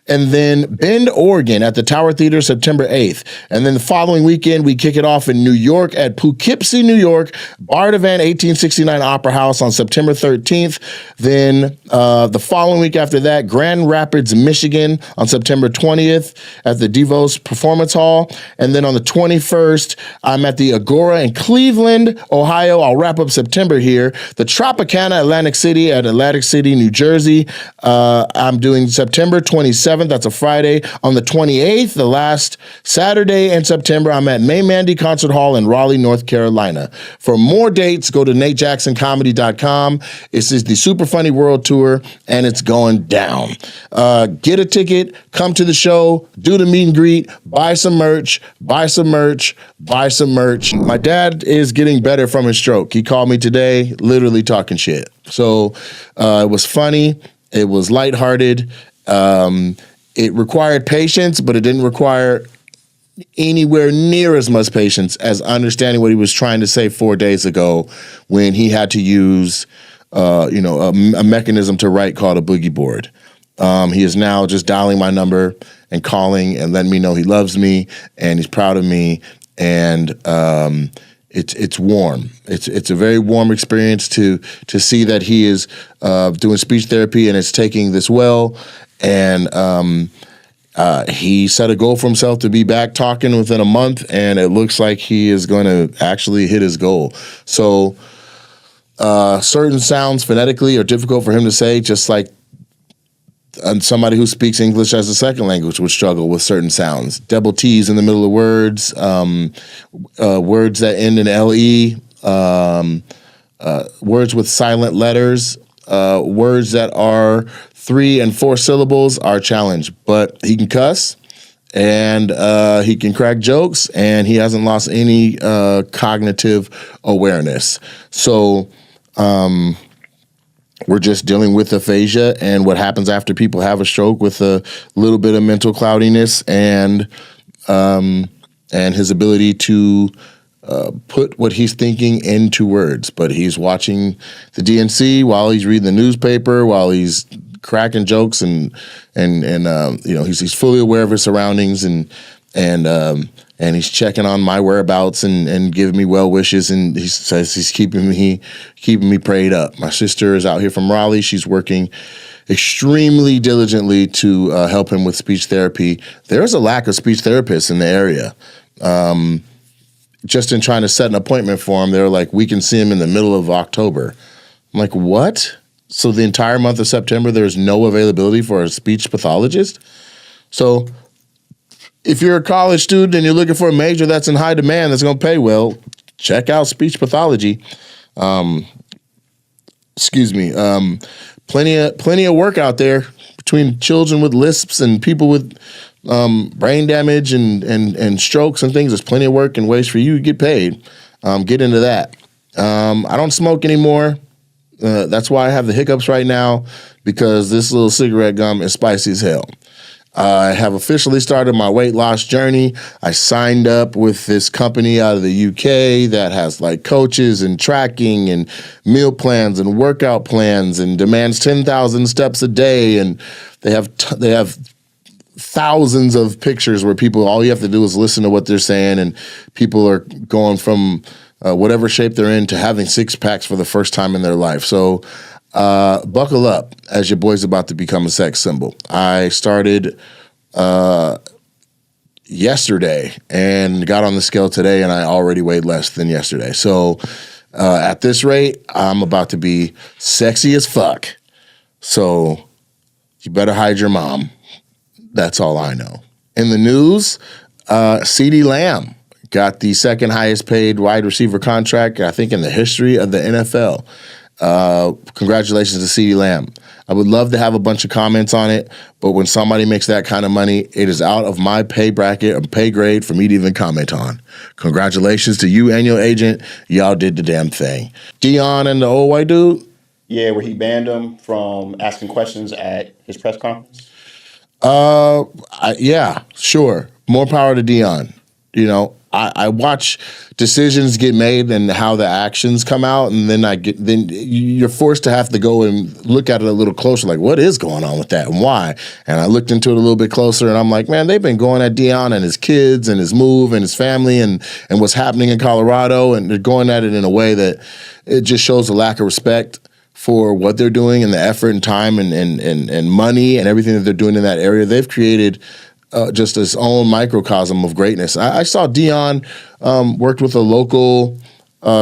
And then Bend, Oregon at the Tower Theater, September 8th. And then the following weekend, we kick it off in New York at Poughkeepsie, New York, Bardavant 1869 Opera House on September 13th. Then the following week after that, Grand Rapids, Michigan on September 20th at the DeVos Performance Hall. And then on the 21st, I'm at the Agora in Cleveland, Ohio. I'll wrap up September here. The Tropicana Atlantic City at Atlantic City, New Jersey. I'm doing September 27th. That's a Friday. On the 28th, the last Saturday in September, I'm at May Mandy Concert Hall in Raleigh, North Carolina. For more dates, go to NateJacksonComedy.com. This is the Super Funny World Tour, and it's going down. Get a ticket, come to the show, do the meet and greet, buy some merch. Buy some merch. My dad is getting better from his stroke. He called me today, literally talking shit. So it was funny. It was lighthearted. It required patience, but it didn't require anywhere near as much patience as understanding what he was trying to say 4 days ago when he had to use a mechanism to write called a boogie board. He is now just dialing my number and calling and letting me know he loves me and he's proud of me. And it's warm. It's a very warm experience to see that he is doing speech therapy and it's taking this well. And he set a goal for himself to be back talking within a month, and it looks like he is going to actually hit his goal. So certain sounds phonetically are difficult for him to say, just like somebody who speaks English as a second language would struggle with certain sounds. Double T's in the middle of words, words that end in LE, words with silent letters, words that are 3 and 4 syllables are challenged. But he can cuss, and he can crack jokes, and he hasn't lost any cognitive awareness. So we're just dealing with aphasia and what happens after people have a stroke with a little bit of mental cloudiness and his ability to put what he's thinking into words. But he's watching the DNC while he's reading the newspaper, while he's cracking jokes, and he's fully aware of his surroundings, and he's checking on my whereabouts and giving me well wishes, and he says he's keeping me prayed up. My sister is out here from Raleigh. She's working extremely diligently to help him with speech therapy. There is a lack of speech therapists in the area. Just in trying to set an appointment for him, they were like, we can see him in the middle of October. I'm like, what? So the entire month of September, there's no availability for a speech pathologist? So if you're a college student and you're looking for a major that's in high demand that's going to pay well, check out speech pathology. Plenty of work out there between children with lisps and people with brain damage and strokes and things. There's plenty of work and ways for you to get paid. Get into that. I don't smoke anymore. That's why I have the hiccups right now, because this little cigarette gum is spicy as hell. I have officially started my weight loss journey. I signed up with this company out of the UK that has like coaches and tracking and meal plans and workout plans and demands 10,000 steps a day. And they have thousands of pictures where all you have to do is listen to what they're saying, and people are going from whatever shape they're in to having 6 packs for the first time in their life. So buckle up as your boy's about to become a sex symbol. I started yesterday and got on the scale today, and I already weighed less than yesterday. So at this rate, I'm about to be sexy as fuck. So you better hide your mom. That's all I know. In the news, CeeDee Lamb got the second highest paid wide receiver contract, I think, in the history of the NFL. Congratulations to CeeDee Lamb. I would love to have a bunch of comments on it, but when somebody makes that kind of money, it is out of my pay bracket or pay grade for me to even comment on. Congratulations to you and your agent. Y'all did the damn thing. Dion and the old white dude? Yeah, where he banned him from asking questions at his press conference. Yeah, sure. More power to Dion. You know, I watch decisions get made and how the actions come out, and then you're forced to have to go and look at it a little closer, like what is going on with that and why. And I looked into it a little bit closer, and I'm like, man, they've been going at Dion and his kids and his move and his family and what's happening in Colorado, and they're going at it in a way that it just shows a lack of respect for what they're doing and the effort and time and money and everything that they're doing in that area. They've created just its own microcosm of greatness. I saw Dion worked with a local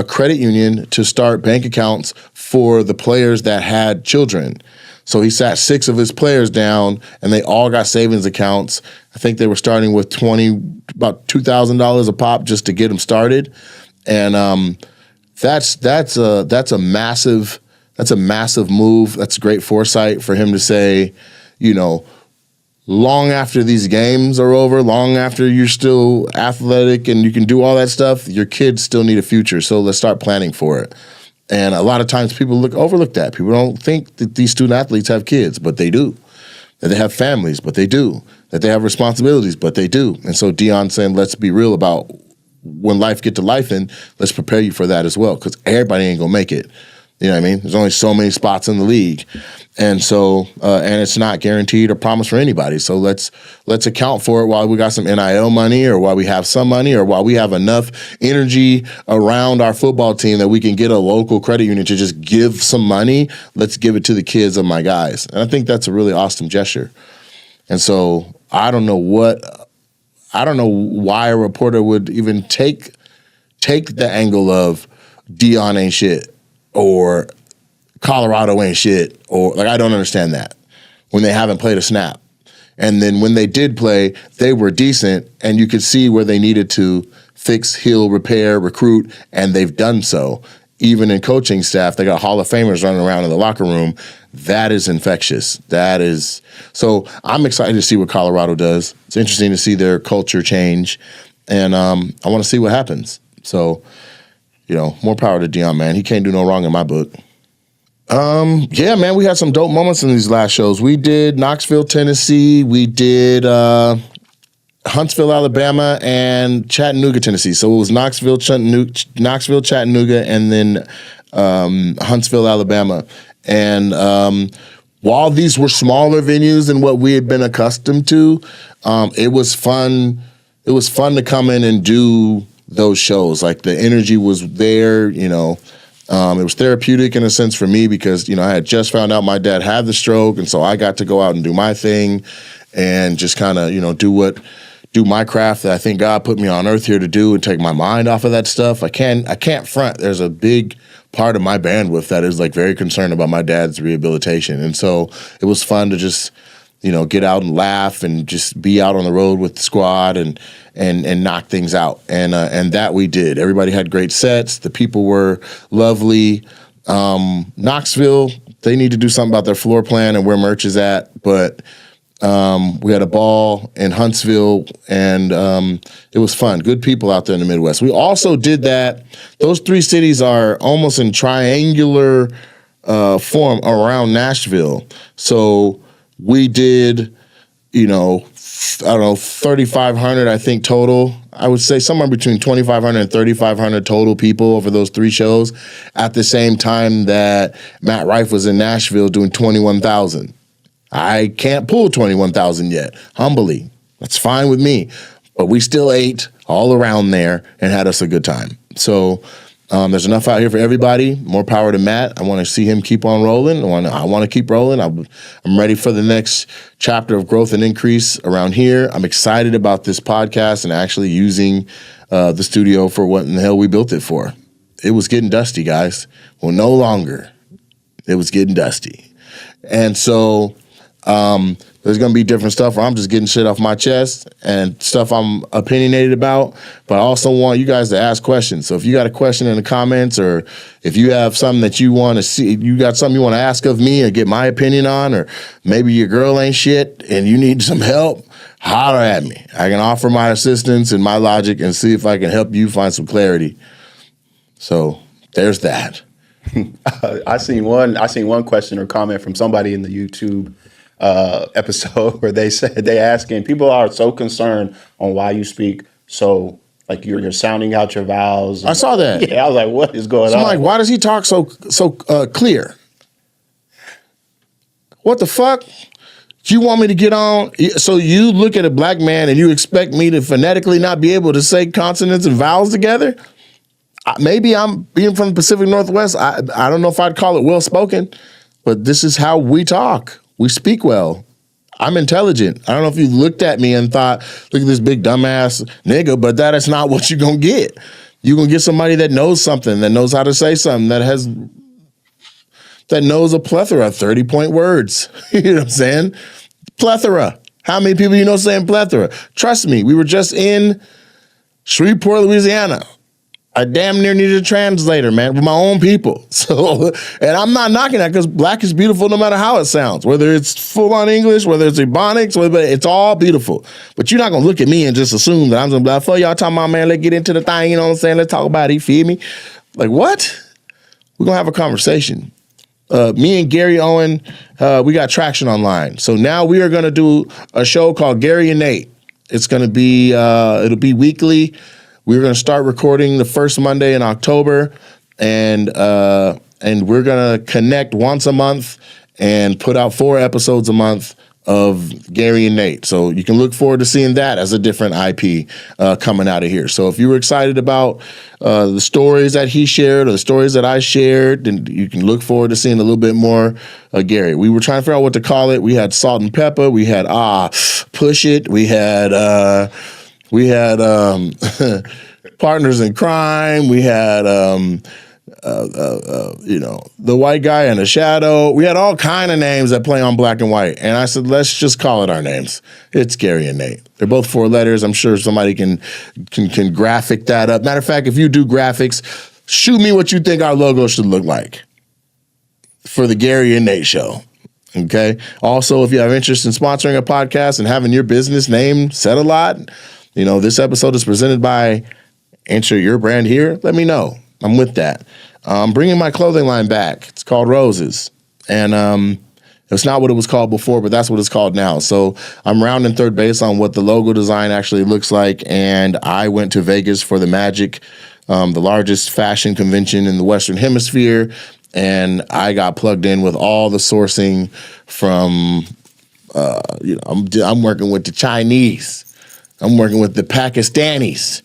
credit union to start bank accounts for the players that had children. So he sat 6 of his players down, and they all got savings accounts. I think they were starting with about $2,000 a pop just to get them started, and that's a massive move. That's great foresight for him to say, you know, long after these games are over, long after you're still athletic and you can do all that stuff, your kids still need a future. So let's start planning for it. And a lot of times people overlook that. People don't think that these student athletes have kids, but they do. That they have families, but they do. That they have responsibilities, but they do. And so Dion's saying, let's be real about when life get to life, and let's prepare you for that as well, because everybody ain't gonna make it. You know what I mean? There's only so many spots in the league. And so, and it's not guaranteed or promised for anybody. So let's account for it while we got some NIL money, or while we have some money, or while we have enough energy around our football team that we can get a local credit union to just give some money. Let's give it to the kids of my guys. And I think that's a really awesome gesture. And so I don't know why a reporter would even take the angle of Dion ain't shit, or Colorado ain't shit, or like, I don't understand that when they haven't played a snap. And then when they did play, they were decent, and you could see where they needed to fix, heal, repair, recruit, and they've done so. Even in coaching staff, they got Hall of Famers running around in the locker room. That is infectious. So I'm excited to see what Colorado does. It's interesting to see their culture change, and I want to see what happens. So, you know, more power to Dion, man. He can't do no wrong in my book. Yeah, man, we had some dope moments in these last shows. We did Knoxville, Tennessee. We did Huntsville, Alabama, and Chattanooga, Tennessee. So it was Knoxville, Chattanooga, and then Huntsville, Alabama. And while these were smaller venues than what we had been accustomed to, it was fun. It was fun to come in and do those shows. Like, the energy was there, you know. It was therapeutic in a sense for me because, you know, I had just found out my dad had the stroke, and so I got to go out and do my thing and just kind of, you know, do my craft that I think God put me on earth here to do, and take my mind off of that stuff. I can't front. There's a big part of my bandwidth that is, like, very concerned about my dad's rehabilitation. And so it was fun to just, you know, get out and laugh and just be out on the road with the squad and knock things out. And that we did. Everybody had great sets. The people were lovely. Knoxville, they need to do something about their floor plan and where merch is at. But we had a ball in Huntsville, and it was fun. Good people out there in the Midwest. We also did that. Those 3 cities are almost in triangular form around Nashville. So we did, you know, I don't know, 3,500, I think, total. I would say somewhere between 2,500 and 3,500 total people over those 3 shows, at the same time that Matt Rife was in Nashville doing 21,000. I can't pull 21,000 yet, humbly. That's fine with me. But we still ate all around there and had us a good time. So there's enough out here for everybody. More power to Matt. I want to see him keep on rolling. I want to keep rolling. I'm ready for the next chapter of growth and increase around here. I'm excited about this podcast and actually using the studio for what in the hell we built it for. It was getting dusty, guys. Well, no longer. It was getting dusty. And so There's gonna be different stuff where I'm just getting shit off my chest and stuff I'm opinionated about. But I also want you guys to ask questions. So if you got a question in the comments, or if you have something that you want to see, you got something you want to ask of me or get my opinion on, or maybe your girl ain't shit and you need some help, holler at me. I can offer my assistance and my logic and see if I can help you find some clarity. So there's that. I seen one question or comment from somebody in the YouTube episode where they asking, people are so concerned on why you speak so like you're sounding out your vowels. I saw that. Yeah, I was like, what is going So on? I'm like, why does he talk so clear? What the fuck? You want me to get on? So you look at a black man and you expect me to phonetically not be able to say consonants and vowels together? Maybe I'm being from the Pacific Northwest. I don't know if I'd call it well spoken, but this is how we talk. We speak well. I'm intelligent. I don't know if you looked at me and thought, look at this big dumbass nigga, but that is not what you're going to get. You're going to get somebody that knows something, that knows how to say something, that knows a plethora of 30-point words. You know what I'm saying? Plethora. How many people you know saying plethora? Trust me, we were just in Shreveport, Louisiana. I damn near needed a translator, man, with my own people. So, and I'm not knocking that because black is beautiful no matter how it sounds, whether it's full on English, whether it's Ebonics, whether it's all beautiful. But you're not going to look at me and just assume that I'm going to be like, fuck y'all talking about, man, let's get into the thing, you know what I'm saying? Let's talk about it, you feel me? Like, what? We're going to have a conversation. Me and Gary Owen, we got traction online. So now we are going to do a show called Gary and Nate. It's going to be, it'll be weekly. We're going to start recording the first Monday in October, and we're going to connect once a month and put out 4 episodes a month of Gary and Nate. So you can look forward to seeing that as a different IP coming out of here. So if you were excited about the stories that he shared or the stories that I shared, then you can look forward to seeing a little bit more of Gary. We were trying to figure out what to call it. We had Salt and Pepper. We had Push It. We had Partners in Crime. We had, the white guy in the shadow. We had all kind of names that play on black and white. And I said, let's just call it our names. It's Gary and Nate. They're both 4 letters. I'm sure somebody can graphic that up. Matter of fact, if you do graphics, shoot me what you think our logo should look like for the Gary and Nate show. Okay. Also, if you have interest in sponsoring a podcast and having your business name said a lot, this episode is presented by Enter Your Brand Here. Let me know. I'm with that. I'm bringing my clothing line back. It's called Roses. And it's not what it was called before, but that's what it's called now. So I'm rounding third base on what the logo design actually looks like. And I went to Vegas for the Magic, the largest fashion convention in the Western Hemisphere. And I got plugged in with all the sourcing from, I'm working with the Chinese. I'm working with the Pakistanis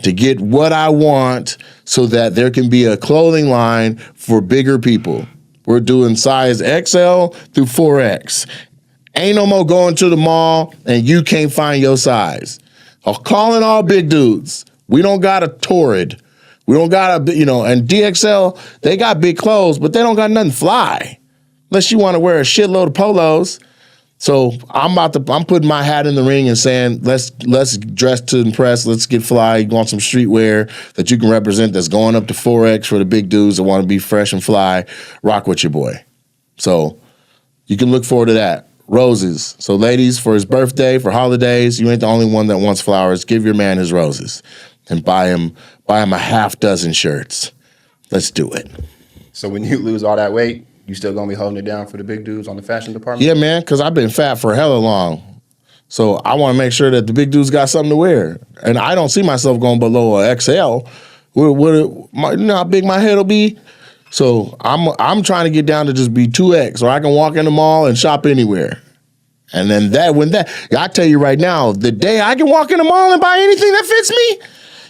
to get what I want so that there can be a clothing line for bigger people. We're doing size XL through 4X. Ain't no more going to the mall and you can't find your size. I'm calling all big dudes. We don't got a Torrid. We don't got and DXL, they got big clothes, but they don't got nothing fly. Unless you want to wear a shitload of polos. So I'm putting my hat in the ring and saying, let's dress to impress. Let's get fly. You want some streetwear that you can represent that's going up to 4X for the big dudes that want to be fresh and fly. Rock with your boy. So you can look forward to that. Roses. So ladies, for his birthday, for holidays, you ain't the only one that wants flowers. Give your man his roses and buy him a half dozen shirts. Let's do it. So when you lose all that weight, you still gonna be holding it down for the big dudes on the fashion department? Yeah, man, because I've been fat for hella long. So I want to make sure that the big dudes got something to wear. And I don't see myself going below a XL. You know how big my head will be? So I'm trying to get down to just be 2X, or I can walk in the mall and shop anywhere. And then I tell you right now, the day I can walk in the mall and buy anything that fits me,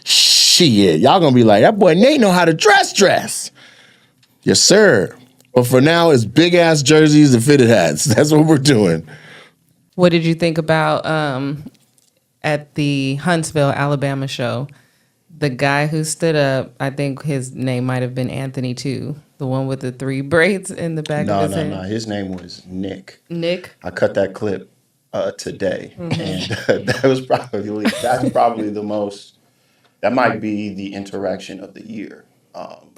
shit, y'all gonna be like, that boy Nate know how to dress. Yes, sir. But for now, it's big-ass jerseys and fitted hats. That's what we're doing. What did you think about at the Huntsville, Alabama show, The guy who stood up, I think his name might have been Anthony too. The one with the 3 braids in the back of his head. No. His name was Nick. Nick. I cut that clip today, and that's probably the most. That might be the interaction of the year.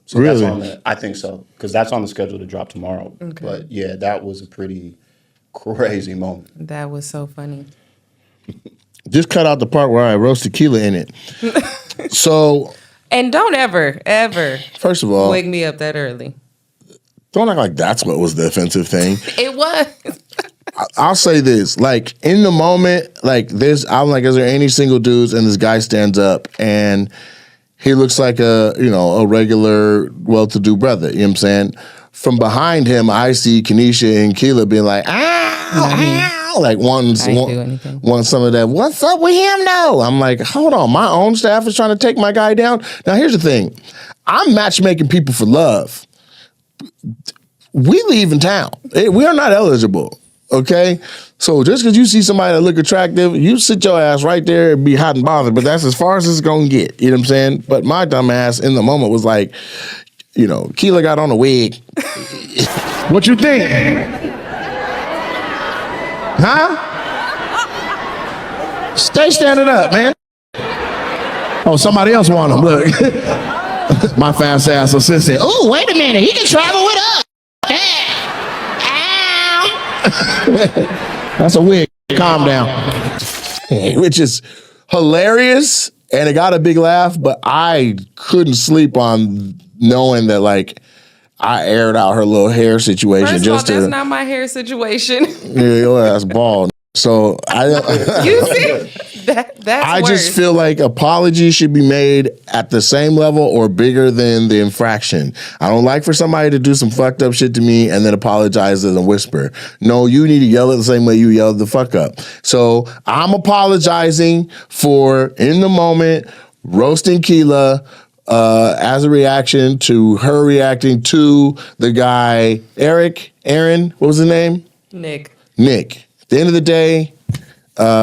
So Really? I think so, because that's on the schedule to drop tomorrow. Okay. But yeah, that was a pretty crazy moment. That was so funny. Just cut out the part where I roast tequila in it. So, And don't ever first of all, wake me up that early. don't act like that's what was the offensive thing. It was. I'll say this, like in the moment, like this, I'm like, is there any single dudes? And this guy stands up and he looks like a regular, well-to-do brother. You know what I'm saying? From behind him, I see Kenesha and Keela being like, ow, like want some of that. What's up with him now? I'm like, hold on, my own staff is trying to take my guy down. Now here's the thing, I'm matchmaking people for love. We leave in town. We are not eligible. Okay, so just because you see somebody that look attractive, you sit your ass right there and be hot and bothered. But that's as far as it's gonna get. You know what I'm saying? But my dumb ass in the moment was like, Keela got on a wig. What you think? Huh? Stay standing up, man. Oh, somebody else want him. Look, my fast ass assistant. Ooh, wait a minute. He can travel with us. That's a wig. Calm down. Which is hilarious, and it got a big laugh, but I couldn't sleep on knowing that, like, I aired out her little hair situation. First of all, that's not my hair situation. Yeah, your ass bald. So You see? That's I worse. just feel like apologies should be made at the same level or bigger than the infraction. I don't like for somebody to do some fucked up shit to me and then apologize and whisper. No, you need to yell it the same way you yelled the fuck up. So I'm apologizing for, in the moment, roasting Keela as a reaction to her reacting to the guy, Aaron, what was his name? Nick. At the end of the day,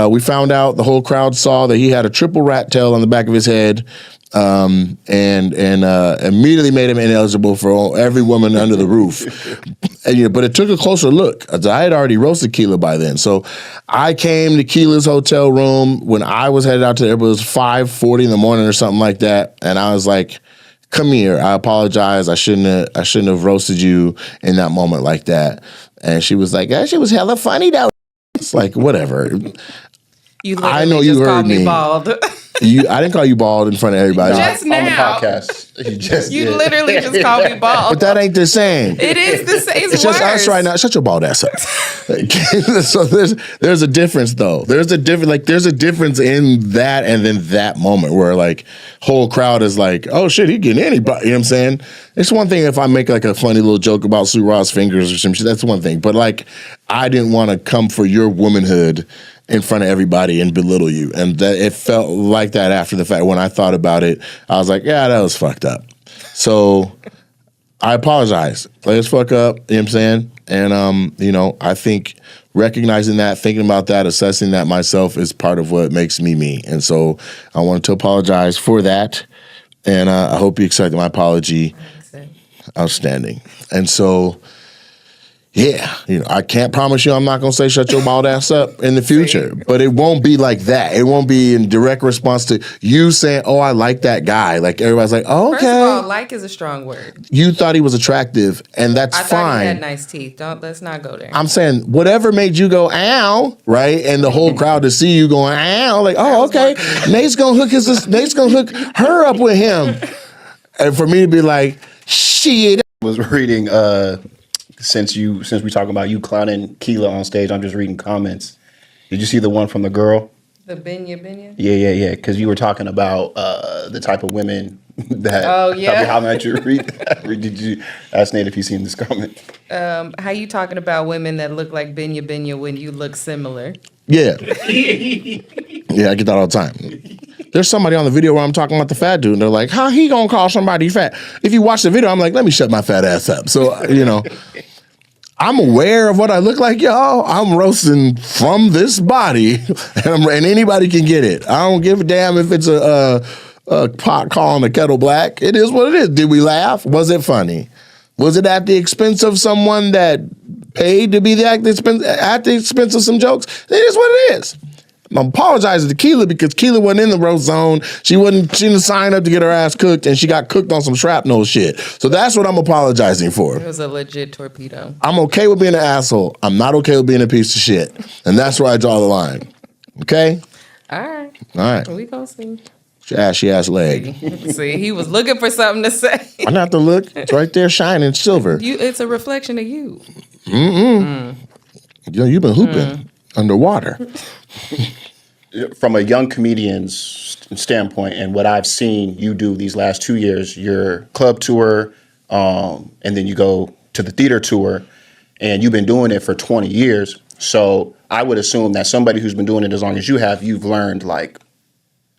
we found out, the whole crowd saw that he had a triple rat tail on the back of his head, and immediately made him ineligible for every woman under the roof. But it took a closer look. I had already roasted Keela by then. So I came to Keela's hotel room when I was headed out to it was 5:40 in the morning or something like that, and I was like, come here, I apologize. I shouldn't have roasted you in that moment like that. And she was like, that shit was hella funny though. It's like, whatever. You I know literally you just heard called me me. bald. I didn't call you bald in front of everybody. Just On the now. podcast. You literally just called me bald. But that ain't the same. It is the same. It's just us right now. Shut your bald ass up. So there's a difference though. There's a difference in that and then that moment where like whole crowd is like, oh shit, he getting anybody. You know what I'm saying? It's one thing if I make like a funny little joke about Sue Ra's fingers or some shit. That's one thing. But like, I didn't want to come for your womanhood in front of everybody and belittle you. And that it felt like that after the fact. When I thought about it, I was like, yeah, that was fucked up. So I apologize. Play as fuck up, you know what I'm saying? And, I think recognizing that, thinking about that, assessing that myself is part of what makes me me. And so I wanted to apologize for that. And I hope you accept my apology. Outstanding. And so, yeah, I can't promise you I'm not going to say shut your bald ass up in the future, but it won't be like that. It won't be in direct response to you saying, oh, I like that guy. Like everybody's like, oh, okay. First of all, like is a strong word. You thought he was attractive, and that's I fine. thought he had nice teeth. Let's not go there. I'm saying whatever made you go, ow, right? And the whole crowd to see you going, ow, like, oh, okay. Nate's going to hook her up with him. And for me to be like, shit. Was reading since we talking about you clowning Keela on stage, I'm just reading comments. Did you see the one from the girl? The Binya? Yeah. Because you were talking about the type of women that. Oh yeah. How much you read that? Did you ask Nate if you seen this comment? How you talking about women that look like Binya when you look similar? Yeah. Yeah, I get that all the time. There's somebody on the video where I'm talking about the fat dude, and they're like, how he gonna call somebody fat? If you watch the video, I'm like, let me shut my fat ass up. So, I'm aware of what I look like, y'all. I'm roasting from this body, and anybody can get it. I don't give a damn if it's a pot calling the kettle black. It is what it is. Did we laugh? Was it funny? Was it at the expense of someone that paid to be at the expense of some jokes? It is what it is. I'm apologizing to Keela because Keela wasn't in the roast zone. She didn't sign up to get her ass cooked, and she got cooked on some shrapnel shit. So that's what I'm apologizing for. It was a legit torpedo. I'm okay with being an asshole. I'm not okay with being a piece of shit. And that's where I draw the line. Okay? All right. All right. We gonna see. Ashy ass leg. See, he was looking for something to say. I don't have to look. It's right there shining silver. It's a reflection of you. You've been hooping underwater. From a young comedian's standpoint and what I've seen you do these last 2 years, your club tour, and then you go to the theater tour, and you've been doing it for 20 years. So I would assume that somebody who's been doing it as long as you have, you've learned, like,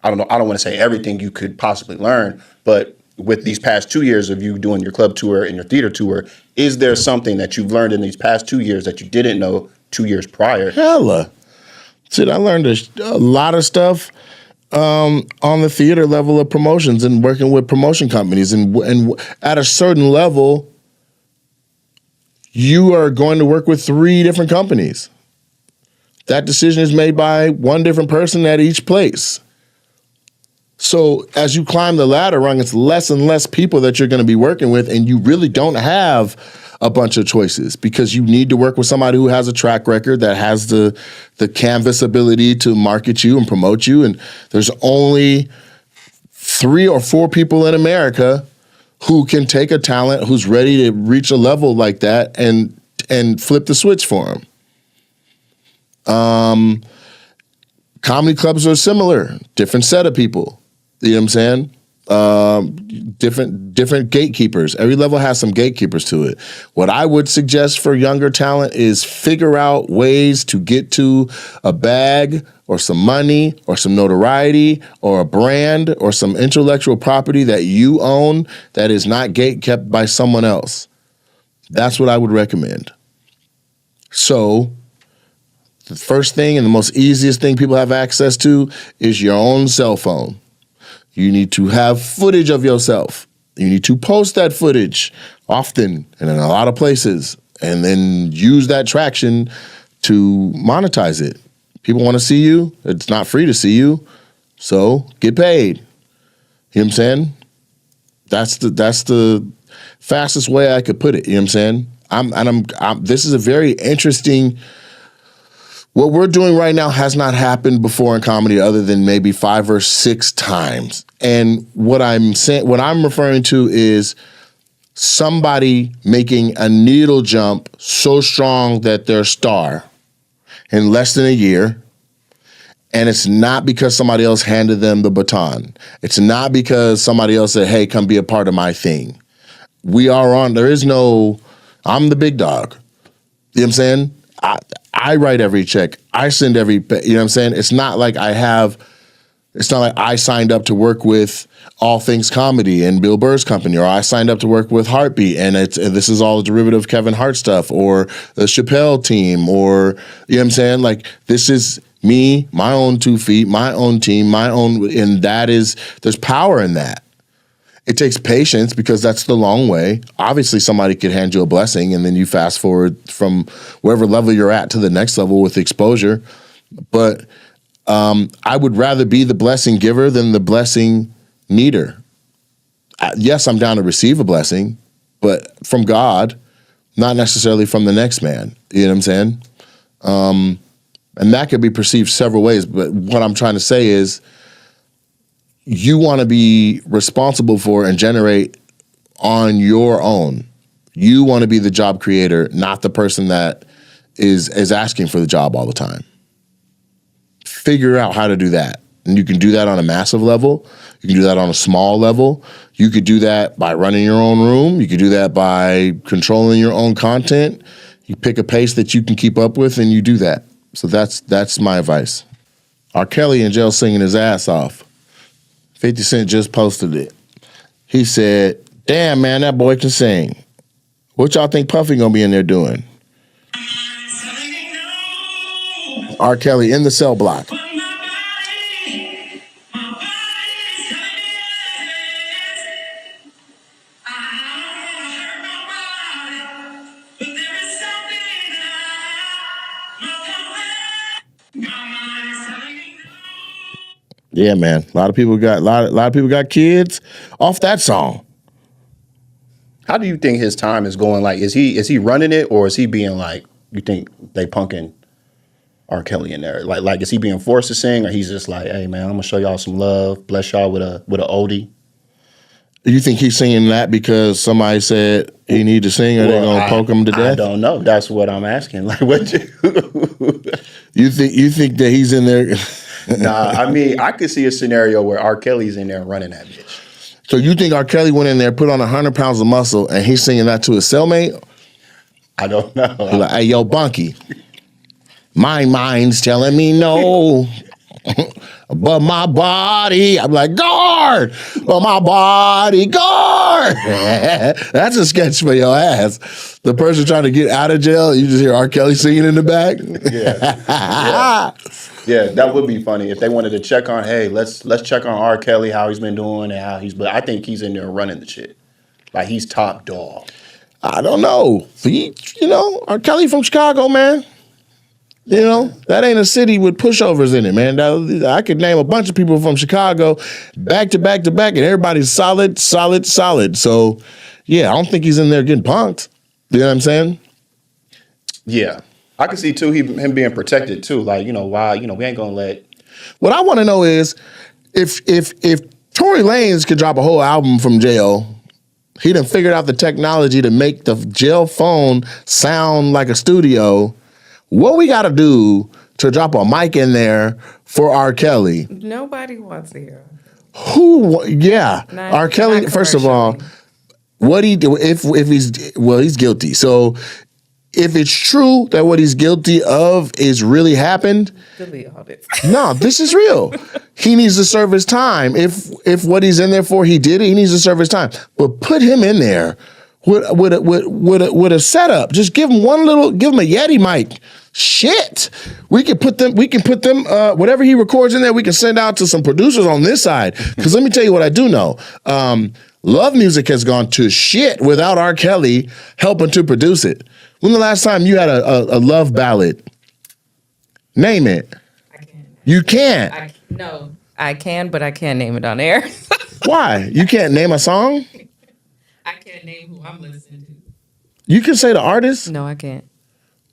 I don't know, I don't want to say everything you could possibly learn, but with these past 2 years of you doing your club tour and your theater tour, is there something that you've learned in these past 2 years that you didn't know 2 years prior? Hella. See, I learned a lot of stuff on the theater level of promotions and working with promotion companies. And at a certain level, you are going to work with 3 different companies. That decision is made by one different person at each place. So as you climb the ladder rung, it's less and less people that you're going to be working with, and you really don't have a bunch of choices because you need to work with somebody who has a track record, that has the canvas ability to market you and promote you. And there's only 3 or 4 people in America who can take a talent who's ready to reach a level like that and flip the switch for them. Comedy clubs are similar, different set of people. You know what I'm saying? Different gatekeepers. Every level has some gatekeepers to it. What I would suggest for younger talent is figure out ways to get to a bag or some money or some notoriety or a brand or some intellectual property that you own that is not gatekept by someone else. That's what I would recommend. So the first thing and the most easiest thing people have access to is your own cell phone. You need to have footage of yourself. You need to post that footage often and in a lot of places, and then use that traction to monetize it. People want to see you. It's not free to see you, so get paid. You know what I'm saying? That's the fastest way I could put it. You know what I'm saying? This is a very interesting. What we're doing right now has not happened before in comedy other than maybe 5 or 6 times. And what I'm referring to is somebody making a needle jump so strong that they're a star in less than a year. And it's not because somebody else handed them the baton. It's not because somebody else said, hey, come be a part of my thing. There is no, I'm the big dog. You know what I'm saying? I write every check. I send you know what I'm saying? It's not like I signed up to work with All Things Comedy and Bill Burr's company, or I signed up to work with Heartbeat and this is all derivative Kevin Hart stuff, or the Chappelle team, or, you know what I'm saying? Like, this is me, my own 2 feet, my own team, and there's power in that. It takes patience because that's the long way. Obviously, somebody could hand you a blessing and then you fast forward from wherever level you're at to the next level with exposure. But I would rather be the blessing giver than the blessing needer. Yes, I'm down to receive a blessing, but from God, not necessarily from the next man. You know what I'm saying? And that could be perceived several ways. But what I'm trying to say is, you want to be responsible for and generate on your own. You want to be the job creator, not the person that is asking for the job all the time. Figure out how to do that. And you can do that on a massive level. You can do that on a small level. You could do that by running your own room. You could do that by controlling your own content. You pick a pace that you can keep up with and you do that. So that's my advice. R. Kelly in jail singing his ass off. 50 Cent just posted it. He said, damn, man, that boy can sing. What y'all think Puffy gonna be in there doing? R. Kelly in the cell block. Yeah, man. A lot of people got kids off that song. How do you think his time is going? Like, is he running it, or is he being like, you think they punking R. Kelly in there? Like is he being forced to sing, or he's just like, hey man, I'm gonna show y'all some love, bless y'all with a oldie? You think he's singing that because somebody said he need to sing, or they gonna poke him to death? I don't know. That's what I'm asking. Like, what you think that he's in there? Nah, I mean, I could see a scenario where R. Kelly's in there running that bitch. So you think R. Kelly went in there, put on 100 pounds of muscle, and he's singing that to his cellmate? I don't know. Like, hey, yo, Bunky, my mind's telling me no, but my body, I'm like, guard, but my body, guard. That's a sketch for your ass. The person trying to get out of jail, you just hear R. Kelly singing in the back. Yeah, that would be funny if they wanted to check on. Hey, let's check on R. Kelly, how he's been doing and how he's. But I think he's in there running the shit, like he's top dog. I don't know. R. Kelly from Chicago, man. That ain't a city with pushovers in it, man. I could name a bunch of people from Chicago, back to back to back, and everybody's solid. So, yeah, I don't think he's in there getting punked. You know what I'm saying? Yeah. I can see too him being protected too. Like, why, we ain't gonna let. What I want to know is if Tory Lanez could drop a whole album from jail, he done figured out the technology to make the jail phone sound like a studio. What we got to do to drop a mic in there for R. Kelly? Nobody wants to hear him. Who? Yeah, R. Kelly. First of all, what he do if he's guilty. So. If it's true that what he's guilty of is really happened, delete all this. No, this is real. He needs to serve his time. If what he's in there for, he did it, he needs to serve his time. But put him in there with a setup. Just give him give him a Yeti mic. Shit. We can put them, whatever he records in there, we can send out to some producers on this side. Because let me tell you what I do know. Love music has gone to shit without R. Kelly helping to produce it. When the last time you had a love ballad? Name it. I can't. You can't. No, I can, but I can't name it on air. Why? You can't name a song? I can't name who I'm listening to. You can say the artist? No, I can't.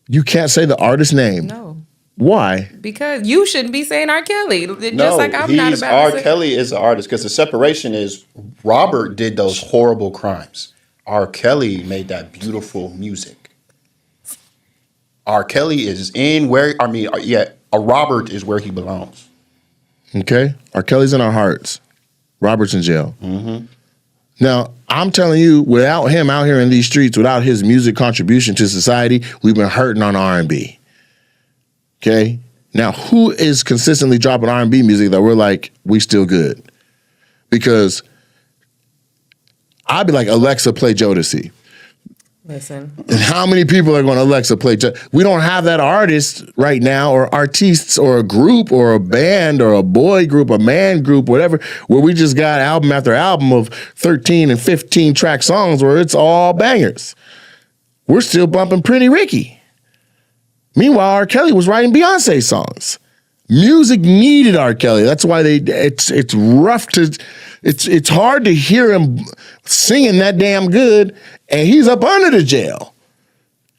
You can't say the artist's name? No. Why? Because you shouldn't be saying R. Kelly. Just No, like I'm not about R. to say. Kelly is the artist because the separation is Robert did those horrible crimes. R. Kelly made that beautiful music. R. Kelly is Robert is where he belongs. Okay. R. Kelly's in our hearts. Robert's in jail. Mm-hmm. Now, I'm telling you, without him out here in these streets, without his music contribution to society, we've been hurting on R&B. Okay? Now, who is consistently dropping R&B music that we're like, we still good? Because I'd be like, Alexa, play Jodeci. Listen. And how many people are going to Alexa play? We don't have that artist right now, or artists, or a group, or a band, or a boy group, a man group, whatever, where we just got album after album of 13 and 15 track songs where it's all bangers. We're still bumping Pretty Ricky. Meanwhile, R. Kelly was writing Beyonce songs. Music needed R. Kelly. That's why it's rough to, it's hard to hear him singing that damn good, and he's up under the jail.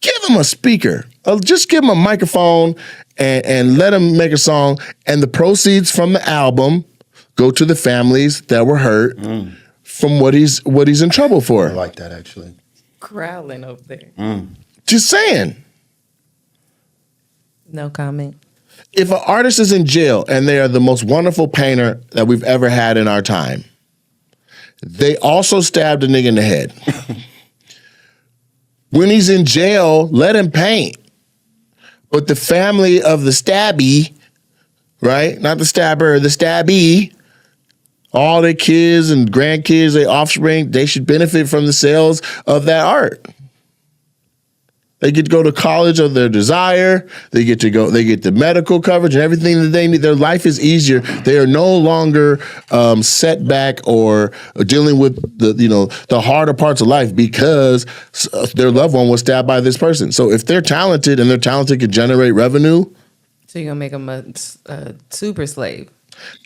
Give him a speaker. Just give him a microphone and let him make a song, and the proceeds from the album go to the families that were hurt from what he's in trouble for. I like that, actually. Growling over there. Just saying. No comment. If an artist is in jail and they are the most wonderful painter that we've ever had in our time, they also stabbed a nigga in the head. When he's in jail, let him paint. But the family of the stabby, right? Not the stabber, the stabby, all their kids and grandkids, their offspring, they should benefit from the sales of that art. They get to go to college of their desire. They get the medical coverage and everything that they need. Their life is easier. They are no longer set back or dealing with the harder parts of life because their loved one was stabbed by this person. So if they're talented and they're talented can generate revenue. So you're going to make them a super slave.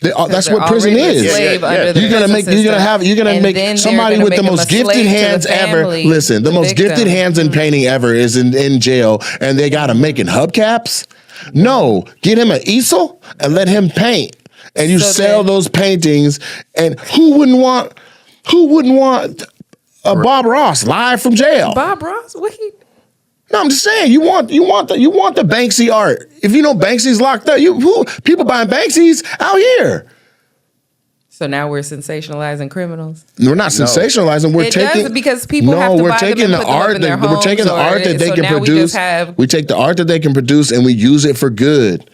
That's they're what prison already a is. slave under the You're gonna prison make you're gonna have system. And then make somebody they're with the gonna make most them a gifted slave to the hands ever. family, Listen, the the most gifted victim. hands in painting ever is in jail, and they got him making hubcaps. No, get him an easel and let him paint, and you So sell then- those paintings. And who wouldn't want a Bob Ross live from jail? Bob Ross, what he? No, I'm just saying you want the Banksy art. If you know Banksy's locked up, people buying Banksy's out here. So now we're sensationalizing criminals. We're not sensationalizing. We're It taking does, because people have to we're buy them taking and the put them up art. in their We're taking the homes, art that they so can now we produce. just have- We take the art that they can produce and we use it for good.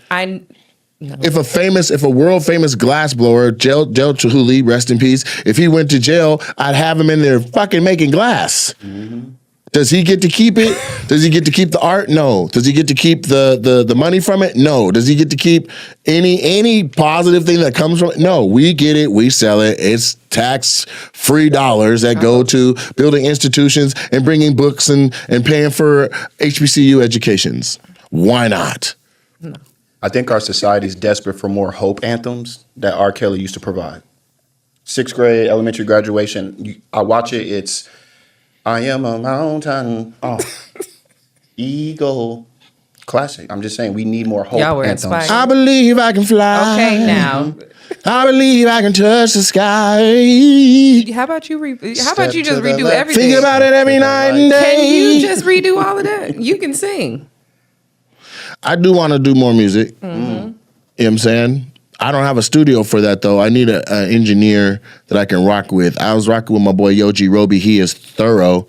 No. If a world famous glassblower, Jel Chihuly, rest in peace, if he went to jail, I'd have him in there fucking making glass. Does he get to keep it? Does he get to keep the art? No. Does he get to keep the money from it? No. Does he get to keep any positive thing that comes from it? No. We get it. We sell it. It's tax-free dollars that go to building institutions and bringing books and paying for HBCU educations. Why not? I think our society is desperate for more hope anthems that R. Kelly used to provide. 6th grade, elementary graduation. I watch it. It's I am a mountain. Eagle. Classic. I'm just saying we need more hope Y'all were anthems. inspired. I believe I can fly. Okay, now. I believe I can touch the sky. How about you just to the redo left. everything? Think about it every night and day. Can you just redo all of that? You can sing. I do want to do more music. You know what I'm saying? I don't have a studio for that, though. I need an engineer that I can rock with. I was rocking with my boy Yoji Roby. He is thorough.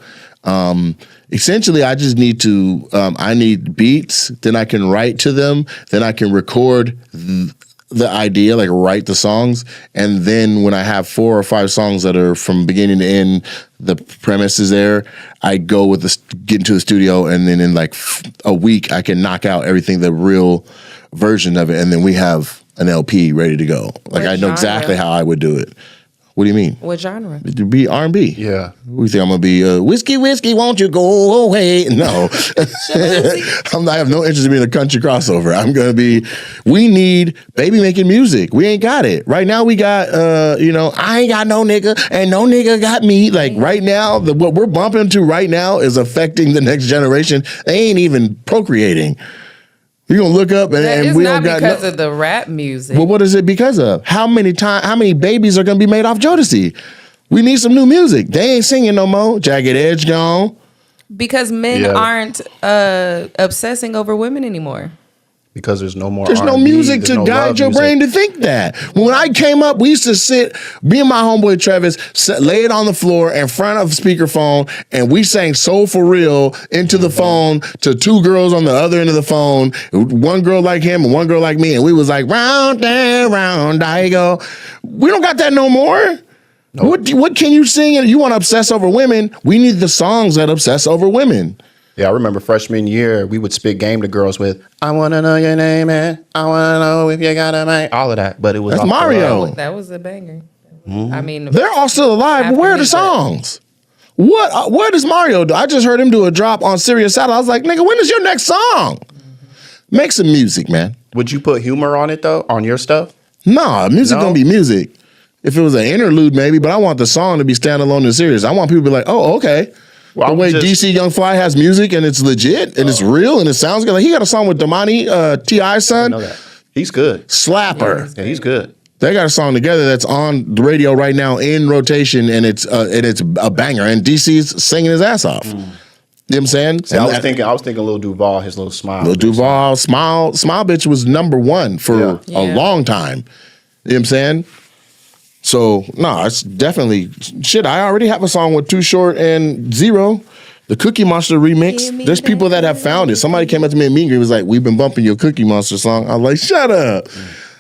Essentially, I just need to, I need beats, then I can write to them, then I can record the idea, like write the songs, and then when I have 4 or 5 songs that are from beginning to end, the premise is there, I go with get into the studio, and then in like a week, I can knock out everything, the real version of it, and then we have an LP ready to go. Like What I know genre? exactly how I would do it. What do you mean? What genre? It'd be R&B. Yeah. We think I'm gonna be whiskey, won't you go away? No, I have no interest in being a country crossover. I'm gonna be. We need baby making music. We ain't got it right now. We got I ain't got no nigga and no nigga got me. Like right now, what we're bumping to right now is affecting the next generation. They ain't even procreating. You're gonna look up That and is we not don't got because of the rap music. Well, what is it because of? How many babies are gonna be made off Jodeci? We need some new music. They ain't singing no more. Jagged Edge gone. Because men Yeah. aren't obsessing over women anymore. Because there's no more There's no R&B, music there's to no guide love your music. brain to think that. When I came up, we used to sit, me and my homeboy Travis, lay it on the floor in front of a speakerphone, and we sang Soul for Real into the phone to 2 girls on the other end of the phone. One girl like him and one girl like me, and we was like, round and round I go. We don't got that no more. Nope. What can you sing? You want to obsess over women? We need the songs that obsess over women. Yeah, I remember freshman year, we would spit game to girls with, I want to know your name, man. I want to know if you got a man. All of that, but it was That's off the Mario. rap. That was a banger. I mean, They're all still alive, but After where are the music. songs? What does Mario do? I just heard him do a drop on Sirius Satellite. I was like, nigga, when is your next song? Make some music, man. Would you put humor on it, though, on your stuff? Nah, music No? gonna be music. If it was an interlude, maybe, but I want the song to be standalone and serious. I want people to be like, oh, okay. Well, The I'm way just- DC Young Fly has music and it's legit and it's real and it sounds good. Like he got a song with Damani, T.I.'s son. know that. He's good. Slapper. Yeah, he's good. They got a song together that's on the radio right now in rotation, and it's a banger. And DC's singing his ass off. You know what I'm saying? See, I was thinking Lil Duval, his little smile. Lil Duval, Smile Bitch was #1 for Yeah. a long time. You know what I'm saying? So, no, it's definitely shit. I already have a song with Too Short and Zero, the Cookie Monster remix. There's people that have found it. Somebody came up to me and Mean Green was like, we've been bumping your Cookie Monster song. I was like, shut up.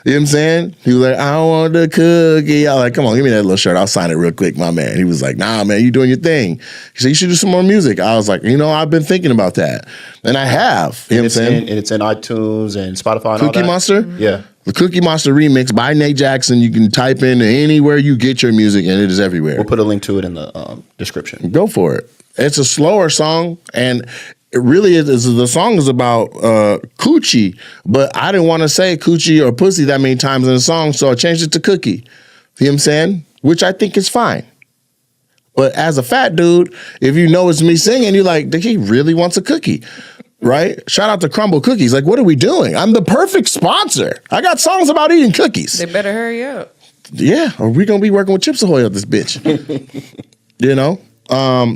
You know what I'm saying? He was like, I want the cookie. I was like, come on, give me that little shirt. I'll sign it real quick, my man. He was like, nah, man, you doing your thing. He said, you should do some more music. I was like, I've been thinking about that. And I have. You know what I'm saying? And it's in iTunes and Spotify and all Cookie that. Monster? Yeah. The Cookie Monster remix by Nate Jackson. You can type in anywhere you get your music, and it is everywhere. We'll put a link to it in the description. Go for it. It's a slower song, and it really is. The song is about coochie, but I didn't want to say coochie or pussy that many times in the song, so I changed it to cookie. You know what I'm saying? Which I think is fine. But as a fat dude, if you know it's me singing, you're like, he really wants a cookie, right? Shout out to Crumble Cookies. Like, what are we doing? I'm the perfect sponsor. I got songs about eating cookies. They better hurry up. Yeah, or we gonna be working with Chips Ahoy up this bitch. You know?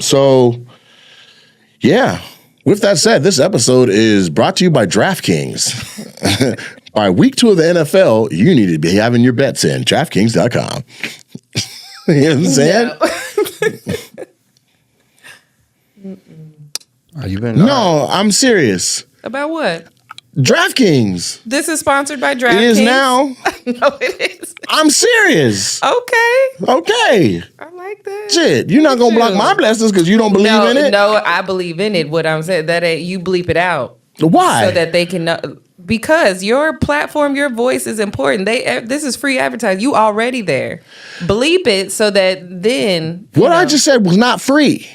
So, yeah. With that said, this episode is brought to you by DraftKings. By week 2 of the NFL, you need to be having your bets in. DraftKings.com. You know what I'm saying? Are you been? No, I'm serious. About what? DraftKings. This is sponsored by DraftKings. It is now. No, it is. I'm serious. Okay. Okay. I like that. Shit, you're not gonna block my blessings because you don't believe in it? No, I believe in it. What I'm saying, that you bleep it out. Why? So that they can know. Because your platform, your voice is important. This is free advertising. You already there. Bleep it so that then. What I just said was not free.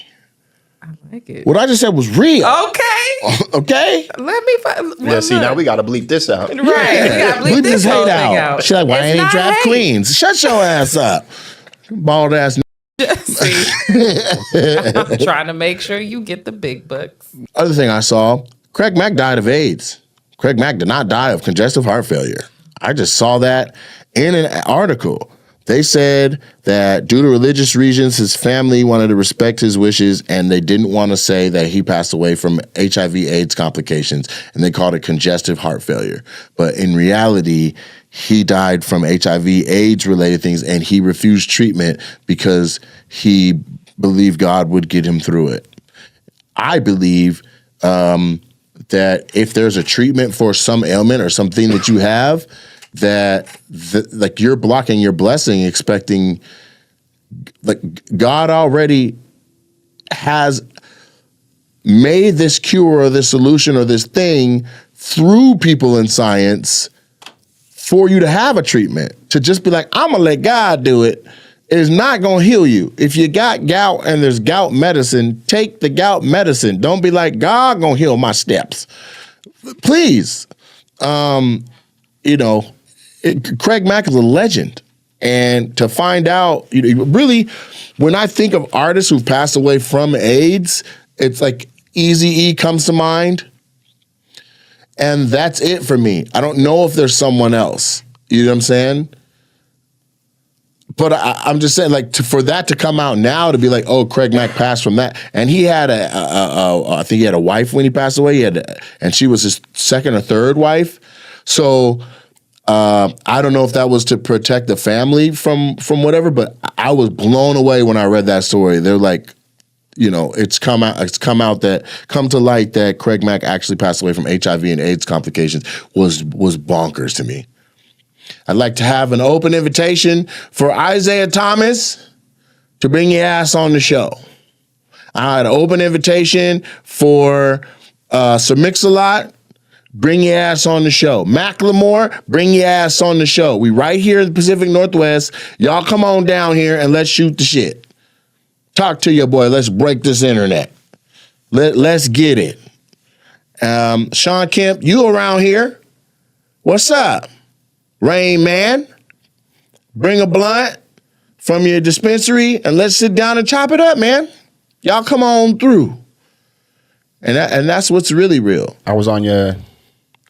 I like it. What I just said was real. Okay. Okay? Let me find. Yeah, see, now we got to bleep this out. Right. We got to bleep this hate whole thing out. She's like, why It's ain't not draft hate. queens? Shut your ass up. Bald ass. See, I'm trying to make sure you get the big bucks. Other thing I saw, Craig Mack died of AIDS. Craig Mack did not die of congestive heart failure. I just saw that in an article. They said that due to religious reasons, his family wanted to respect his wishes, and they didn't want to say that he passed away from HIV/AIDS complications, and they called it congestive heart failure. But in reality, he died from HIV/AIDS related things, and he refused treatment because he believed God would get him through it. I believe that if there's a treatment for some ailment or something that you have, that like you're blocking your blessing, expecting, like, God already has made this cure or this solution or this thing through people in science for you to have a treatment. To just be like, I'm gonna let God do it, is not gonna heal you. If you got gout and there's gout medicine, take the gout medicine. Don't be like, God gonna heal my steps. Please. Craig Mack is a legend. And to find out, really, when I think of artists who've passed away from AIDS, it's like Eazy-E comes to mind. And that's it for me. I don't know if there's someone else. You know what I'm saying? But I'm just saying, like, for that to come out now, to be like, oh, Craig Mack passed from that. And he had I think he had a wife when he passed away. And she was his second or third wife. So I don't know if that was to protect the family from whatever, but I was blown away when I read that story. They're like, it's come to light that Craig Mack actually passed away from HIV and AIDS complications was bonkers to me. I'd like to have an open invitation for Isaiah Thomas to bring your ass on the show. I had an open invitation for Sir Mix-a-Lot. Bring your ass on the show. Macklemore, bring your ass on the show. We right here in the Pacific Northwest. Y'all come on down here and let's shoot the shit. Talk to your boy. Let's break this internet. Let's get it. Sean Kemp, you around here? What's up? Rain Man, bring a blunt from your dispensary and let's sit down and chop it up, man. Y'all come on through. And that's what's really real. I was on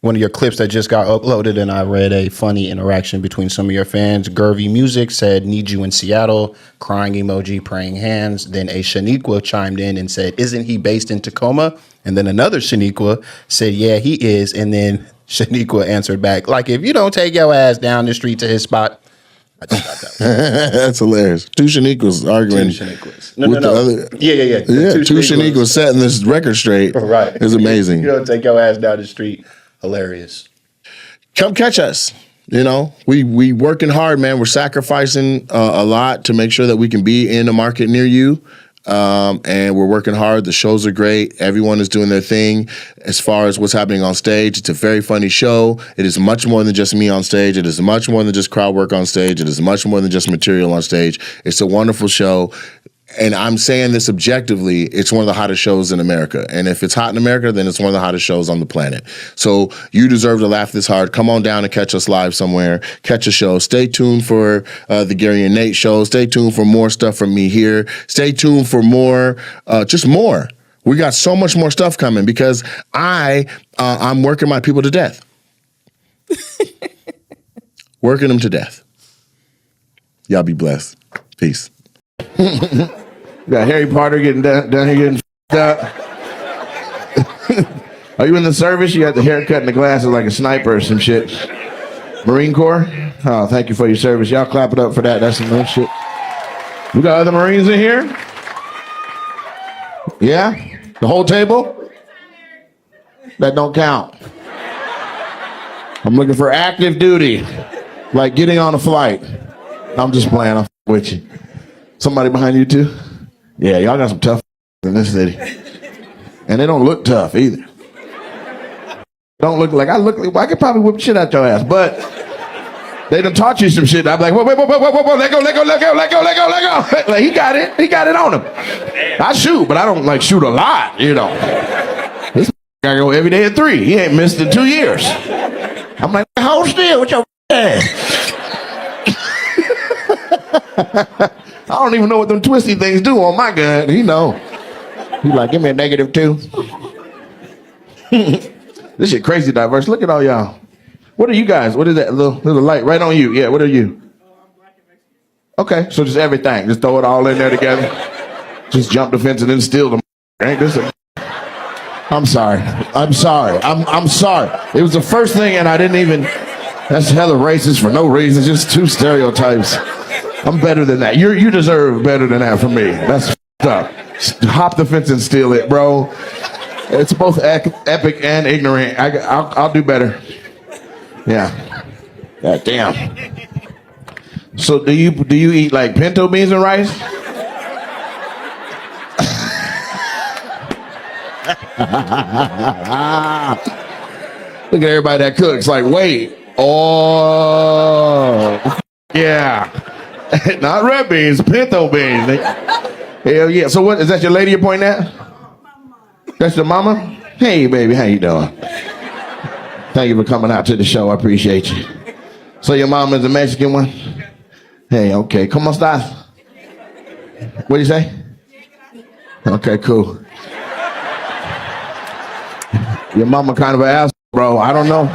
one of your clips that just got uploaded, and I read a funny interaction between some of your fans. Gervy Music said, "Need you in Seattle," crying emoji, praying hands. Then a Shaniqua chimed in and said, "Isn't he based in Tacoma?" And then another Shaniqua said, "Yeah, he is." And then Shaniqua answered back, like, if you don't take your ass down the street to his spot. I just got that. That's hilarious. Two Shaniquas arguing. Two Shaniquas. No. Yeah. Yeah, two Shaniquas setting this record straight. Right. It's amazing. You don't take your ass down the street. Hilarious. Come catch us. We working hard, man. We're sacrificing a lot to make sure that we can be in a market near you. And we're working hard. The shows are great. Everyone is doing their thing. As far as what's happening on stage, it's a very funny show. It is much more than just me on stage. It is much more than just crowd work on stage. It is much more than just material on stage. It's a wonderful show. and I'm saying this objectively, it's one of the hottest shows in America. And if it's hot in America, then it's one of the hottest shows on the planet. So you deserve to laugh this hard. Come on down and catch us live somewhere. Catch a show. Stay tuned for the Gary and Nate show. Stay tuned for more stuff from me here. Stay tuned for more, just more. We got so much more stuff coming because I'm working my people to death. Working them to death. Y'all be blessed. Peace. We got Harry Potter getting down here getting up. Are you in the service? You got the haircut and the glasses like a sniper or some shit. Marine Corps? Oh, thank you for your service. Y'all clap it up for that. That's some good shit. We got other Marines in here? Yeah? The whole table? That don't count. I'm looking for active duty. Like getting on a flight. I'm just playing. I'm with you. Somebody behind you too? Yeah, y'all got some tough in this city. And they don't look tough either. Don't look like I could probably whip shit out your ass, but they done taught you some shit. I'm like, whoa, let go. Like, he got it on him. I shoot, but I don't like shoot a lot, you know. This gotta go every day at 3. He ain't missed in 2 years. I'm like, hold still with your ass. I don't even know what them twisty things do on my gun. He know. He like, give me a -2. This shit crazy diverse. Look at all y'all. What are you guys? What is that little light right on you? Yeah, what are you? Okay, so just everything. Just throw it all in there together. Just jump the fence and then steal them. Ain't this I'm sorry. I'm sorry. It was the first thing and I didn't even, that's hella racist for no reason. Just 2 stereotypes. I'm better than that. You deserve better than that from me. That's f***ed up. Hop the fence and steal it, bro. It's both epic and ignorant. I'll do better. Yeah. God damn. So do you eat like pinto beans and rice? Look at everybody that cooks. Like, wait. Oh. Yeah. Not red beans, pinto beans. Hell yeah. So what, is that your lady you're pointing at? That's your mama? Hey, baby, how you doing? Thank you for coming out to the show. I appreciate you. So your mom is the Mexican one? Hey, okay. ¿Cómo estás? What do you say? Okay, cool. Your mama kind of an ass, bro. I don't know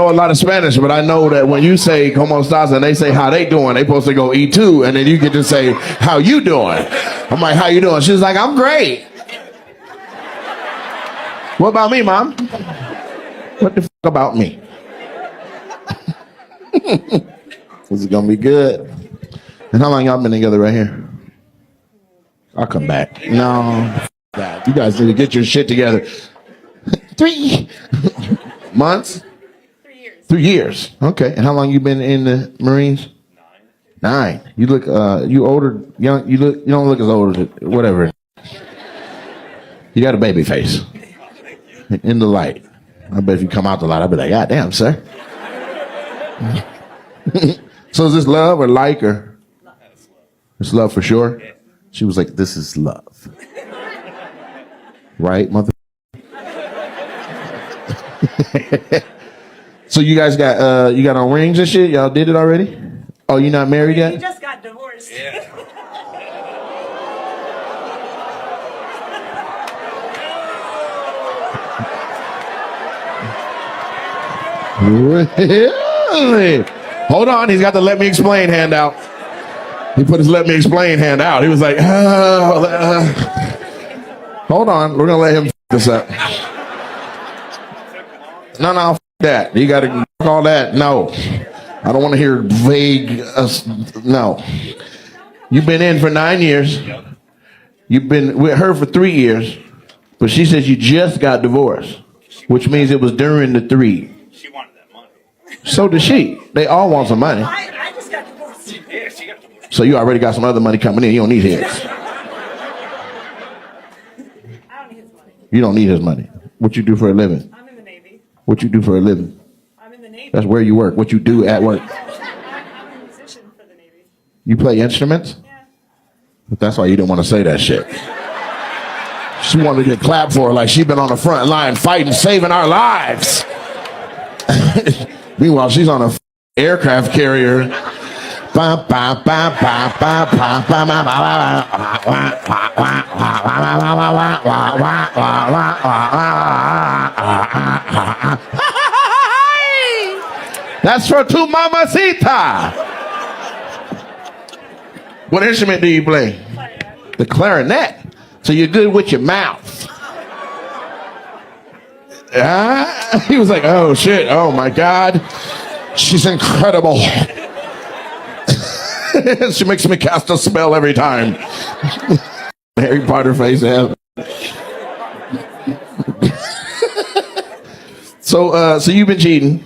a lot of Spanish, but I know that when you say "Cómo estás" and they say how they doing, they supposed to go "y tú," and then you get to say how you doing. I'm like, how you doing? She's like, I'm great. What about me, Mom? What the f*** about me? This is gonna be good. And how long y'all been together right here? I'll come back. No, you guys need to get your shit together. 3 months? 3 years. Okay. And how long you been in the Marines? 9. You look you older, young. You don't look as old as whatever. You got a baby face. In the light. I bet if you come out the light, I'll be like, God damn, sir. So is this love or like or? It's love for sure. She was like, this is love. Right, mother? So you guys got on rings and shit? Y'all did it already? Oh, you not married yet? We just got divorced. Yeah. Really? Hold on, he's got the let me explain hand out. He put his let me explain hand out. He was like, hold on, we're gonna let him this up. No, that. You gotta call that. No. I don't want to hear vague, no. You've been in for 9 years. You've been with her for 3 years. But she says you just got divorced, which means it was during the 3. She wanted that money. So did she. They all want some money. I just got divorced. Yeah, she got divorced. So you already got some other money coming in. You don't need his. I don't need his money. You don't need his money. What you do for a living? I'm in the Navy. What you do for a living? I'm in the Navy. That's where you work. What you do at work? I'm a musician for the Navy. You play instruments? Yeah. That's why you didn't want to say that shit. She wanted to get clapped for her like she'd been on the front line fighting, saving our lives. Meanwhile, she's on a aircraft carrier. That's for tu mamacita. What instrument do you play? The clarinet. So you're good with your mouth. He was like, oh shit, oh my God. She's incredible. She makes me cast a spell every time. Harry Potter face. So you've been cheating.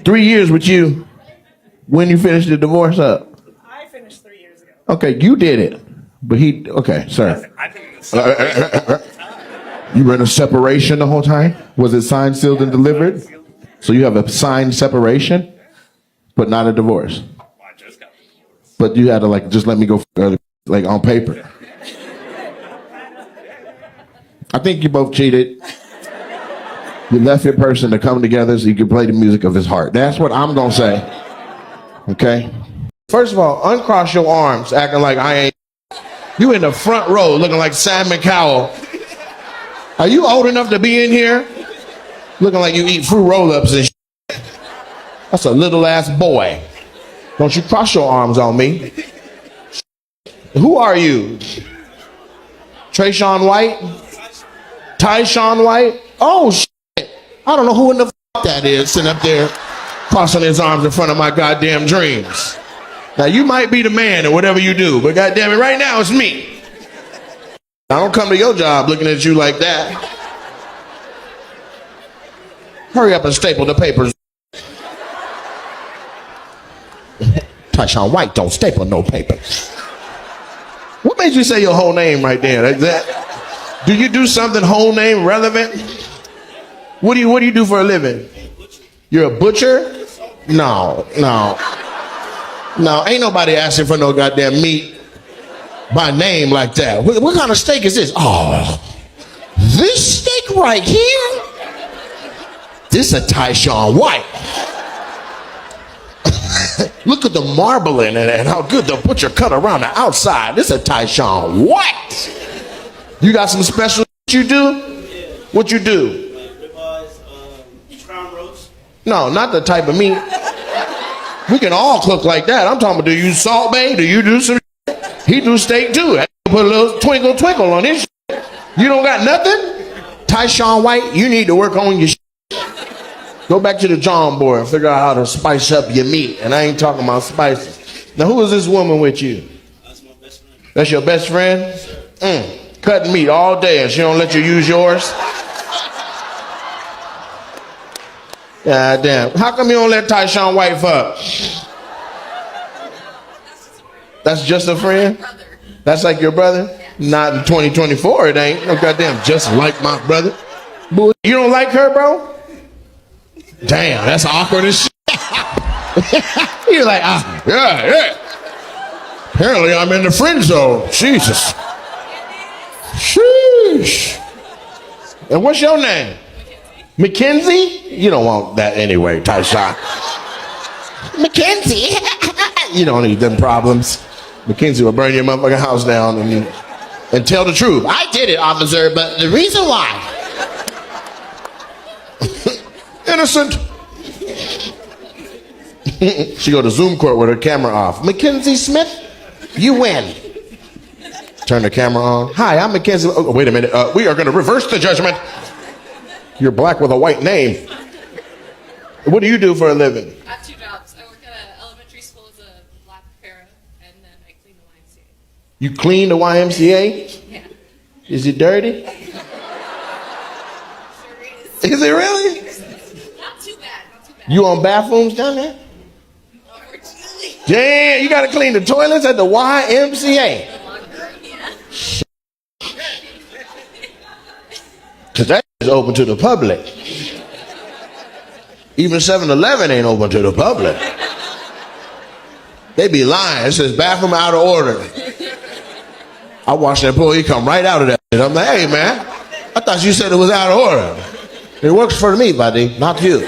3 years with you. When you finished the divorce up? I finished 3 years ago. Okay, you did it. But okay, sir. I think it's You were in a separation the whole time? Was it signed, sealed, and delivered? So you have a signed separation, but not a divorce. I just got divorced. But you had to just let me go like on paper. I think you both cheated. You left your person to come together so you could play the music of his heart. That's what I'm gonna say. Okay? First of all, uncross your arms, acting like I ain't. You in the front row looking like Sam McCowell. Are you old enough to be in here? Looking like you eat fruit roll-ups and shit. That's a little ass boy. Don't you cross your arms on me. Who are you? Trayshawn White? Tyshawn White? Oh shit. I don't know who in the fuck that is sitting up there crossing his arms in front of my goddamn dreams. Now you might be the man or whatever you do, but goddamn it, right now it's me. I don't come to your job looking at you like that. Hurry up and staple the papers. Tyshawn White don't staple no papers. What made you say your whole name right there? Do you do something whole name relevant? What do you do for a living? You're a butcher? No. Ain't nobody asking for no goddamn meat by name like that. What kind of steak is this? Oh, this steak right here? This a Tyshawn White. Look at the marbling and how good the butcher cut around the outside. This a Tyshawn White. You got some special you do? What you do? Crown roast. No, not the type of meat. We can all cook like that. I'm talking about, do you salt bay? Do you do some shit? He do steak too. Put a little twinkle on his shit. You don't got nothing? Tyshawn White, you need to work on your shit. Go back to the drawing board and figure out how to spice up your meat. And I ain't talking about spices. Now, who is this woman with you? That's my best friend. That's your best friend? Cutting meat all day and she don't let you use yours? God damn. How come you don't let Tyshawn White fuck? That's just a friend? That's like your brother? Not in 2024, it ain't. No goddamn, just like my brother. Boy, you don't like her, bro? Damn, that's awkward as shit. You're like, yeah. Apparently I'm in the friend zone. Jesus. Sheesh. And what's your name? Mackenzie? You don't want that anyway, Tyshawn. Mackenzie? You don't need them problems. Mackenzie will burn your motherfucking house down and tell the truth. I did it, officer, but the reason why. Innocent. She go to Zoom court with her camera off. Mackenzie Smith, you win. Turn the camera on. Hi, I'm Mackenzie. Oh, wait a minute. We are going to reverse the judgment. You're black with a white name. What do you do for a living? I have 2 jobs. I work at an elementary school as a black para, and then I clean the YMCA. You clean the YMCA? Yeah. Is it dirty? Sure is. Is it really? Not too bad. Not too bad. You on bathrooms down there? Unfortunately. Yeah, you got to clean the toilets at the YMCA. Because that is open to the public. Even 7-Eleven ain't open to the public. They be lying. It says bathroom out of order. I watched that boy, he come right out of that. I'm like, hey man, I thought you said it was out of order. It works for me, buddy, not you.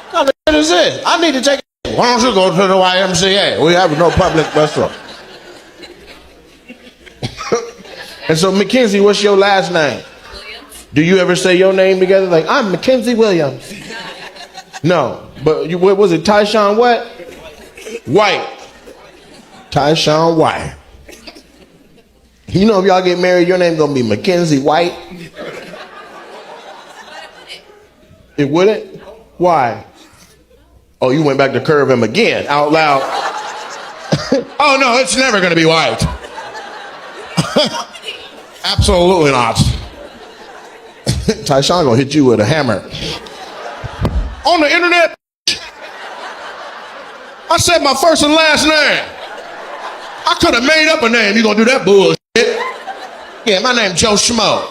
What the is this? I need to take it. Why don't you go to the YMCA? We have no public restroom. And so, Mackenzie, what's your last name? Williams. Do you ever say your name together? Like, I'm Mackenzie Williams. No, but you, what was it? Tyshawn what? White. Tyshawn White. You know, if y'all get married, your name gonna be Mackenzie White. It wouldn't? Why? Oh, you went back to curve him again, out loud. Oh no, it's never gonna be White. Absolutely not. Tyshawn gonna hit you with a hammer. On the internet, I said my first and last name. I could have made up a name. You gonna do that bullshit? Yeah, my name's Joe Schmo.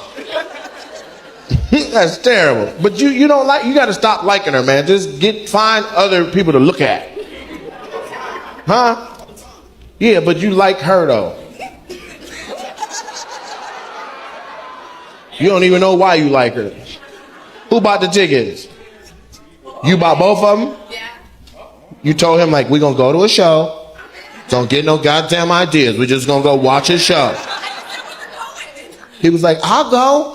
That's terrible. But you don't like, you gotta stop liking her, man. Just find other people to look at. Huh? Yeah, but you like her though. You don't even know why you like her. Who bought the tickets? You bought both of them? Yeah. You told him like, we gonna go to a show. Don't get no goddamn ideas. We're just gonna go watch a show. He was like, I'll go.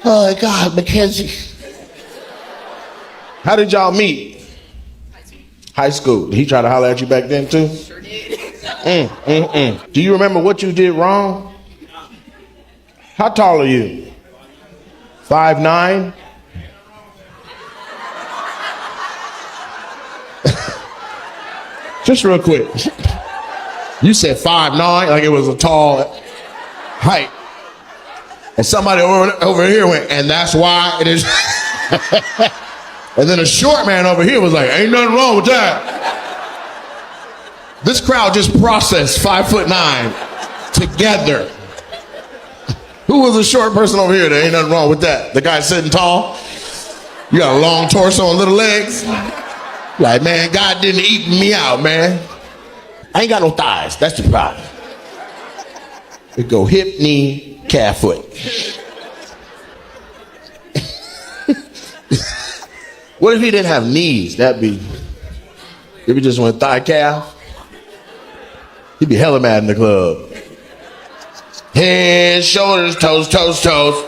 Oh God, Mackenzie. How did y'all meet? High school. Did he try to holler at you back then too? Sure did. Do you remember what you did wrong? How tall are you? 5'9"? Just real quick. You said 5'9", like it was a tall height. And somebody over here went, and that's why it is. And then a short man over here was like, ain't nothing wrong with that. This crowd just processed 5'9" together. Who was the short person over here? There ain't nothing wrong with that. The guy sitting tall. You got a long torso and little legs. Like, man, God didn't eat me out, man. I ain't got no thighs. That's the problem. It go hip, knee, calf, foot. What if he didn't have knees? If he just went thigh, calf, he'd be hella mad in the club. Head, shoulders, toes, toes, toes.